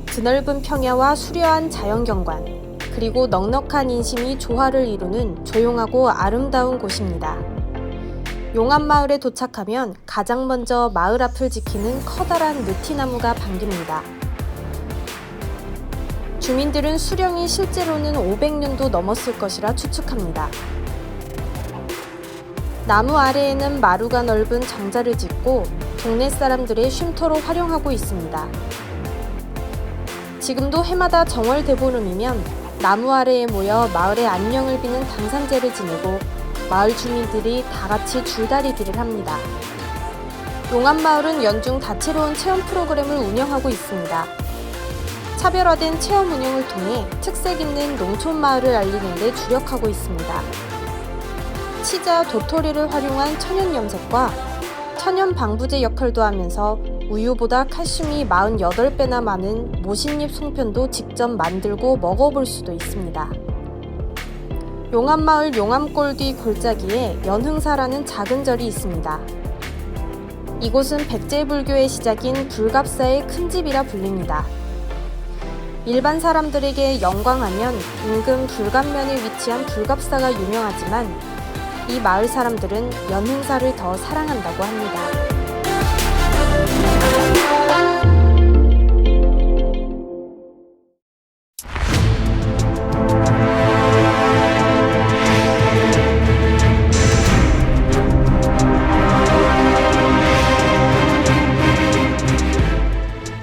드넓은 평야와 수려한 자연경관, 그리고 넉넉한 인심이 조화를 이루는 조용하고 아름다운 곳입니다. 용암마을에 도착하면 가장 먼저 마을 앞을 지키는 커다란 느티나무가 반깁니다. 주민들은 수령이 실제로는 500년도 넘었을 것이라 추측합니다. 나무 아래에는 마루가 넓은 정자를 짓고 동네 사람들의 쉼터로 활용하고 있습니다. 지금도 해마다 정월 대보름이면 나무 아래에 모여 마을의 안녕을 비는 당산제를 지내고 마을 주민들이 다 같이 줄다리기를 합니다. 용암마을은 연중 다채로운 체험 프로그램을 운영하고 있습니다. 차별화된 체험 운영을 통해 특색 있는 농촌마을을 알리는 데 주력하고 있습니다. 치자, 도토리를 활용한 천연 염색과 천연 방부제 역할도 하면서 우유보다 칼슘이 48배나 많은 모신잎 송편도 직접 만들고 먹어볼 수도 있습니다. 용암마을 용암골 뒤 골짜기에 연흥사라는 작은 절이 있습니다. 이곳은 백제불교의 시작인 불갑사의 큰 집이라 불립니다. 일반 사람들에게 영광하면 인근 불갑면에 위치한 불갑사가 유명하지만 이 마을 사람들은 연흥사를 더 사랑한다고 합니다.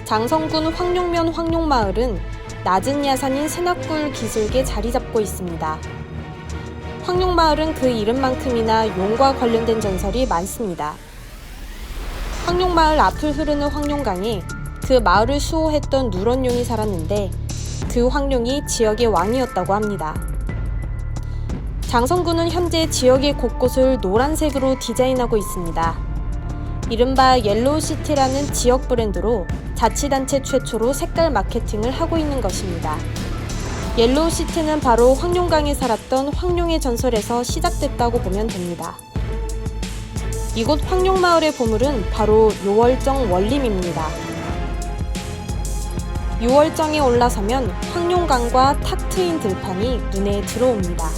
장성군 황룡면 황룡마을은 낮은 야산인 새낙굴 기슭에 자리 잡고 있습니다. 황룡마을은 그 이름만큼이나 용과 관련된 전설이 많습니다. 황룡마을 앞을 흐르는 황룡강에 그 마을을 수호했던 누런용이 살았는데 그 황룡이 지역의 왕이었다고 합니다. 장성군은 현재 지역의 곳곳을 노란색으로 디자인하고 있습니다. 이른바 옐로우시티라는 지역 브랜드로 자치단체 최초로 색깔 마케팅을 하고 있는 것입니다. 옐로우시티는 바로 황룡강에 살았던 황룡의 전설에서 시작됐다고 보면 됩니다. 이곳 황룡마을의 보물은 바로 요월정 원림입니다. 요월정에 올라서면 황룡강과 탁 트인 들판이 눈에 들어옵니다.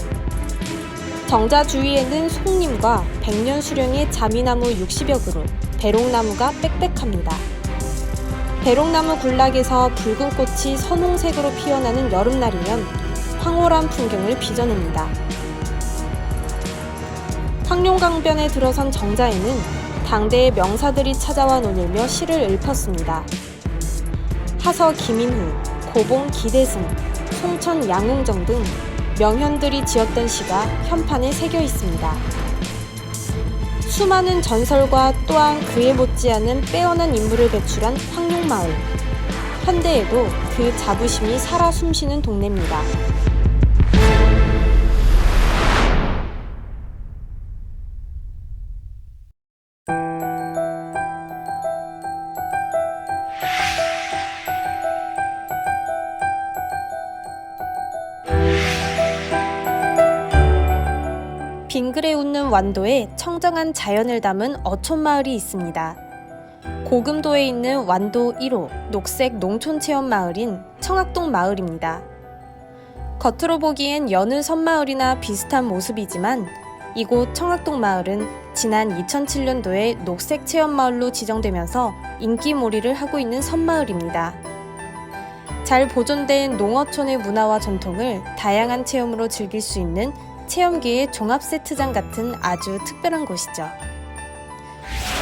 정자 주위에는 송림과 백년수령의 자미나무 60여 그루, 배롱나무가 빽빽합니다. 배롱나무 군락에서 붉은 꽃이 선홍색으로 피어나는 여름날이면 황홀한 풍경을 빚어냅니다. 황룡강변에 들어선 정자에는 당대의 명사들이 찾아와 논일며 시를 읊었습니다. 하서 김인후, 고봉 기대승, 송천 양웅정 등 명현들이 지었던 시가 현판에 새겨 있습니다. 수많은 전설과 또한 그에 못지않은 빼어난 인물을 배출한 황룡마을. 현대에도 그 자부심이 살아 숨쉬는 동네입니다. 빙그레 웃는 완도에 청정한 자연을 담은 어촌마을이 있습니다. 고금도에 있는 완도 1호 녹색 농촌체험 마을인 청학동 마을입니다. 겉으로 보기엔 여느 섬마을이나 비슷한 모습이지만 이곳 청학동 마을은 지난 2007년도에 녹색 체험마을로 지정되면서 인기몰이를 하고 있는 섬마을입니다. 잘 보존된 농어촌의 문화와 전통을 다양한 체험으로 즐길 수 있는 체험기의 종합 세트장 같은 아주 특별한 곳이죠.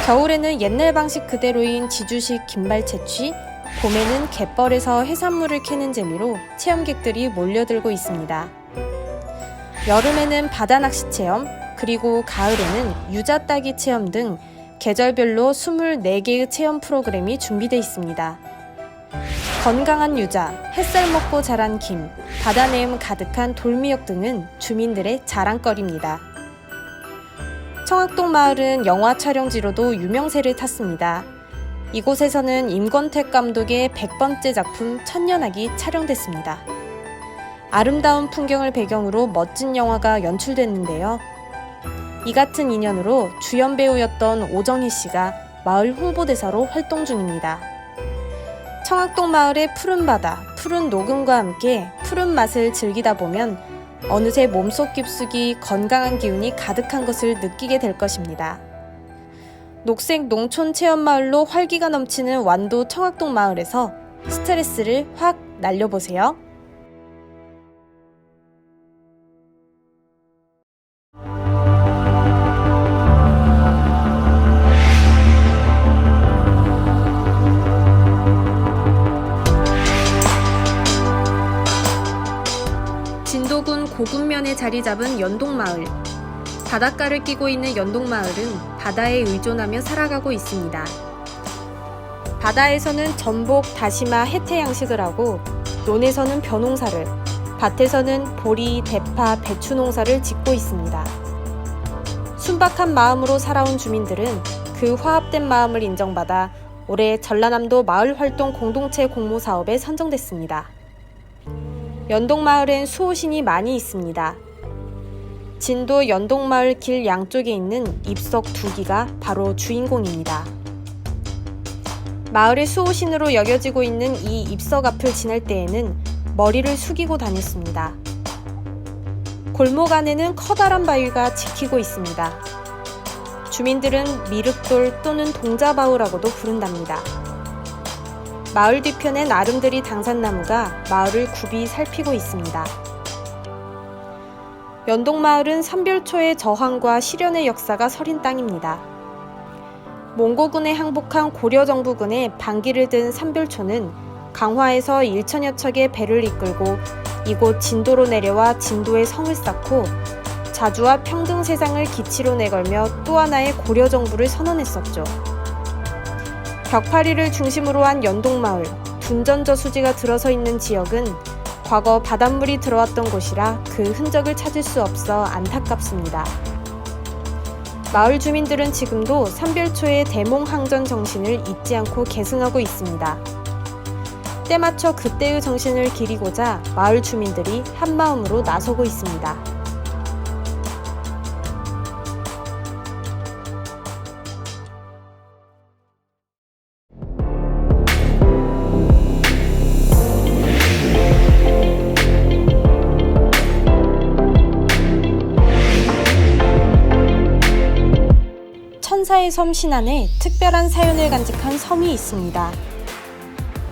겨울에는 옛날 방식 그대로인 지주식 긴발 채취, 봄에는 갯벌에서 해산물을 캐는 재미로 체험객들이 몰려들고 있습니다. 여름에는 바다 낚시 체험, 그리고 가을에는 유자 따기 체험 등 계절별로 24개의 체험 프로그램이 준비되어 있습니다. 건강한 유자, 햇살 먹고 자란 김, 바다 내음 가득한 돌미역 등은 주민들의 자랑거리입니다. 청학동 마을은 영화 촬영지로도 유명세를 탔습니다. 이곳에서는 임권택 감독의 100번째 작품 천년악이 촬영됐습니다. 아름다운 풍경을 배경으로 멋진 영화가 연출됐는데요. 이 같은 인연으로 주연 배우였던 오정희 씨가 마을 홍보대사로 활동 중입니다. 청학동 마을의 푸른 바다, 푸른 녹음과 함께 푸른 맛을 즐기다 보면 어느새 몸속 깊숙이 건강한 기운이 가득한 것을 느끼게 될 것입니다. 녹색 농촌 체험마을로 활기가 넘치는 완도 청학동 마을에서 스트레스를 확 날려보세요. 진도군 고군면에 자리 잡은 연동마을. 바닷가를 끼고 있는 연동마을은 바다에 의존하며 살아가고 있습니다. 바다에서는 전복, 다시마, 해태 양식을 하고 논에서는 벼농사를, 밭에서는 보리, 대파, 배추 농사를 짓고 있습니다. 순박한 마음으로 살아온 주민들은 그 화합된 마음을 인정받아 올해 전라남도 마을활동 공동체 공모사업에 선정됐습니다. 연동마을엔 수호신이 많이 있습니다. 진도 연동마을 길 양쪽에 있는 입석 2기가 바로 주인공입니다. 마을의 수호신으로 여겨지고 있는 이 입석 앞을 지날 때에는 머리를 숙이고 다녔습니다. 골목 안에는 커다란 바위가 지키고 있습니다. 주민들은 미륵돌 또는 동자바위라고도 부른답니다. 마을 뒤편엔 아름드리 당산나무가 마을을 굽이 살피고 있습니다. 연동마을은 삼별초의 저항과 실현의 역사가 서린 땅입니다. 몽고군에 항복한 고려정부군의 반기를 든 삼별초는 강화에서 1천여 척의 배를 이끌고 이곳 진도로 내려와 진도에 성을 쌓고 자주와 평등 세상을 기치로 내걸며 또 하나의 고려정부를 선언했었죠. 벽파리를 중심으로 한 연동마을, 둔전저수지가 들어서 있는 지역은 과거 바닷물이 들어왔던 곳이라 그 흔적을 찾을 수 없어 안타깝습니다. 마을 주민들은 지금도 삼별초의 대몽항전 정신을 잊지 않고 계승하고 있습니다. 때맞춰 그때의 정신을 기리고자 마을 주민들이 한마음으로 나서고 있습니다. 천사의 섬 신안에 특별한 사연을 간직한 섬이 있습니다.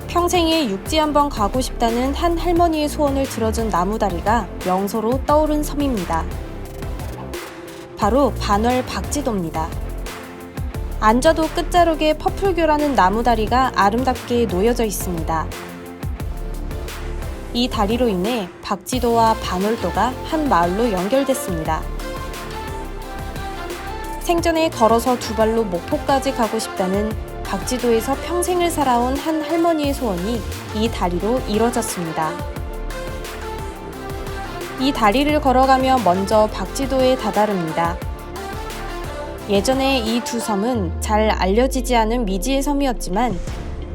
평생에 육지 한번 가고 싶다는 한 할머니의 소원을 들어준 나무다리가 명소로 떠오른 섬입니다. 바로 반월 박지도입니다. 앉아도 끝자락에 퍼플교라는 나무다리가 아름답게 놓여져 있습니다. 이 다리로 인해 박지도와 반월도가 한 마을로 연결됐습니다. 생전에 걸어서 2발로 목포까지 가고 싶다는 박지도에서 평생을 살아온 한 할머니의 소원이 이 다리로 이뤄졌습니다. 이 다리를 걸어가며 먼저 박지도에 다다릅니다. 예전에 이 두 섬은 잘 알려지지 않은 미지의 섬이었지만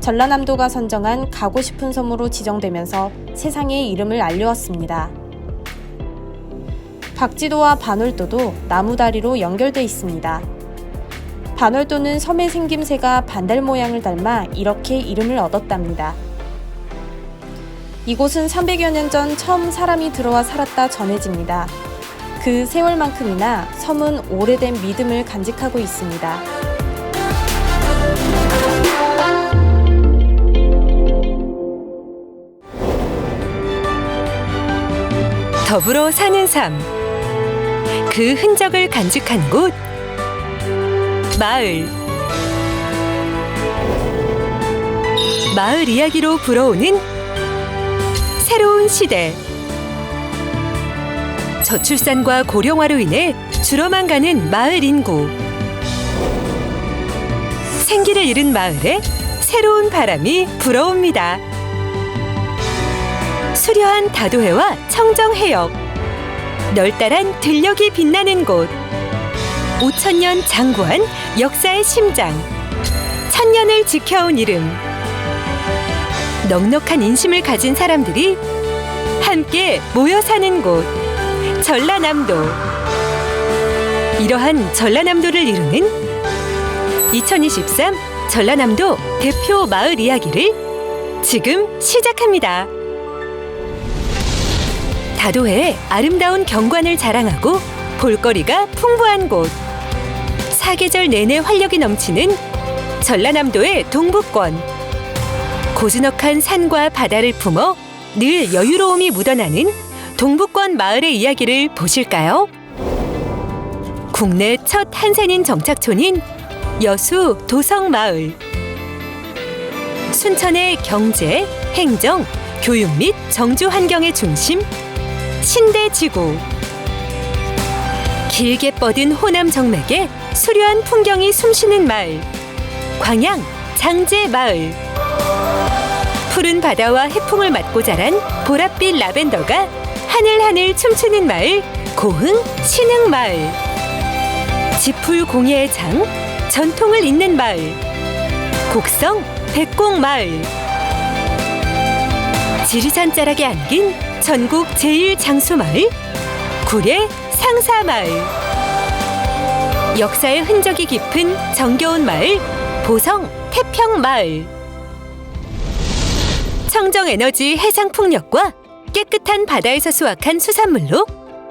전라남도가 선정한 가고 싶은 섬으로 지정되면서 세상에 이름을 알려왔습니다. 박지도와 반월도도 나무다리로 연결돼 있습니다. 반월도는 섬의 생김새가 반달 모양을 닮아 이렇게 이름을 얻었답니다. 이곳은 300여 년 전 처음 사람이 들어와 살았다 전해집니다. 그 세월만큼이나 섬은 오래된 믿음을 간직하고 있습니다. 더불어 사는 삶. 그 흔적을 간직한 곳. 마을. 마을 이야기로 불어오는 새로운 시대. 저출산과 고령화로 인해 줄어만 가는 마을 인구. 생기를 잃은 마을에 새로운 바람이 불어옵니다. 수려한 다도해와 청정해역, 널따란 들녘이 빛나는 곳, 5,000년 장구한 역사의 심장, 1,000년을 지켜온 이름, 넉넉한 인심을 가진 사람들이 함께 모여 사는 곳, 전라남도. 이러한 전라남도를 이루는 2023 전라남도 대표 마을 이야기를 지금 시작합니다. 다도해의 아름다운 경관을 자랑하고 볼거리가 풍부한 곳, 사계절 내내 활력이 넘치는 전라남도의 동북권. 고즈넉한 산과 바다를 품어 늘 여유로움이 묻어나는 동북권 마을의 이야기를 보실까요? 국내 첫 한센인 정착촌인 여수 도성마을. 순천의 경제, 행정, 교육 및 정주 환경의 중심, 신대지구. 길게 뻗은 호남 정맥에 수려한 풍경이 숨쉬는 마을, 광양 장제마을. 푸른 바다와 해풍을 맞고 자란 보랏빛 라벤더가 하늘하늘 춤추는 마을, 고흥 신흥마을. 지풀공예의 장, 전통을 잇는 마을, 곡성 백곡마을. 지리산 자락에 안긴 전국 제1장수마을, 구례 상사마을. 역사의 흔적이 깊은 정겨운 마을, 보성 태평마을. 청정에너지 해상풍력과 깨끗한 바다에서 수확한 수산물로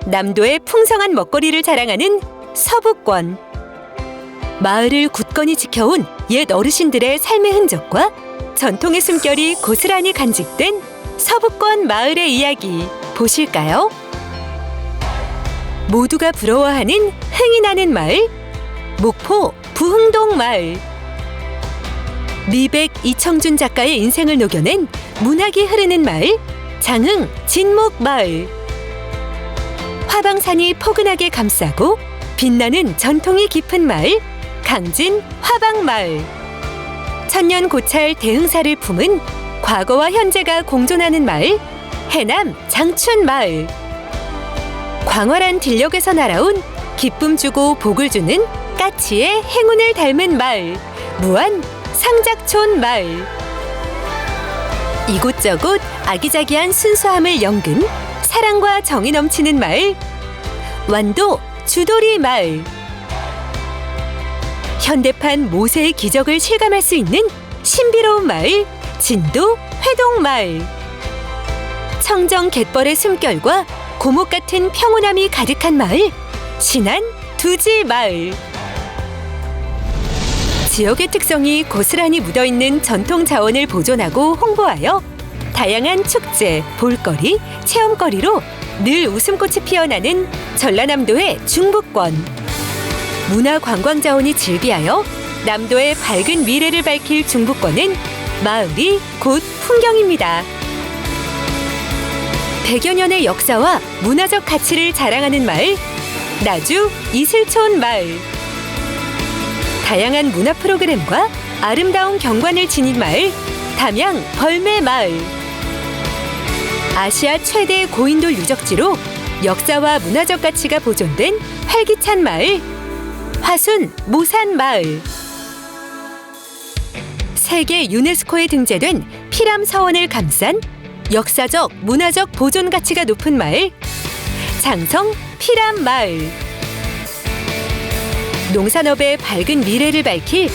남도의 풍성한 먹거리를 자랑하는 서북권. 마을을 굳건히 지켜온 옛 어르신들의 삶의 흔적과 전통의 숨결이 고스란히 간직된 서북권 마을의 이야기 보실까요? 모두가 부러워하는 흥이 나는 마을, 목포 부흥동 마을. 미백 이청준 작가의 인생을 녹여낸 문학이 흐르는 마을, 장흥 진목 마을. 화방산이 포근하게 감싸고 빛나는 전통이 깊은 마을, 강진 화방마을. 천년 고찰 대흥사를 품은 과거와 현재가 공존하는 마을, 해남 장춘마을. 광활한 들녘에서 날아온 기쁨 주고 복을 주는 까치의 행운을 닮은 마을, 무안 상작촌 마을. 이곳저곳 아기자기한 순수함을 연근 사랑과 정이 넘치는 마을, 완도 주도리 마을. 현대판 모세의 기적을 실감할 수 있는 신비로운 마을, 진도 회동마을. 청정 갯벌의 숨결과 고목 같은 평온함이 가득한 마을, 신안 두지마을. 지역의 특성이 고스란히 묻어있는 전통 자원을 보존하고 홍보하여 다양한 축제, 볼거리, 체험거리로 늘 웃음꽃이 피어나는 전라남도의 중부권. 문화관광 자원이 즐비하여 남도의 밝은 미래를 밝힐 중부권은 마을이 곧 풍경입니다. 100여 년의 역사와 문화적 가치를 자랑하는 마을, 나주 이슬촌 마을. 다양한 문화 프로그램과 아름다운 경관을 지닌 마을, 담양 벌매 마을. 아시아 최대 고인돌 유적지로 역사와 문화적 가치가 보존된 활기찬 마을, 화순 모산 마을. 세계 유네스코에 등재된 피람 서원을 감싼 역사적, 문화적 보존 가치가 높은 마을, 장성 피람 마을. 농산업의 밝은 미래를 밝힐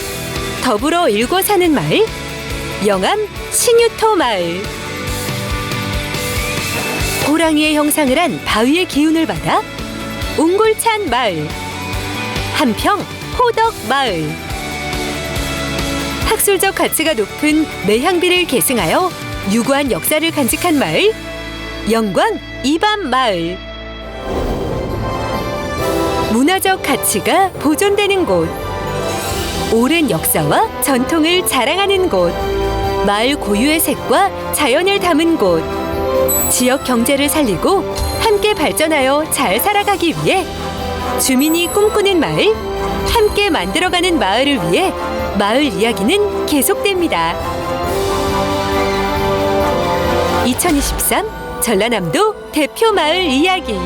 더불어 일궈 사는 마을, 영암 신유토 마을. 호랑이의 형상을 한 바위의 기운을 받아 웅골찬 마을, 한평 호덕 마을. 학술적 가치가 높은 매향비를 계승하여 유구한 역사를 간직한 마을, 영광 이밤 마을. 문화적 가치가 보존되는 곳, 오랜 역사와 전통을 자랑하는 곳, 마을 고유의 색과 자연을 담은 곳. 지역 경제를 살리고 함께 발전하여 잘 살아가기 위해 주민이 꿈꾸는 마을, 함께 만들어가는 마을을 위해 마을 이야기는 계속됩니다. 2023 전라남도 대표 마을 이야기.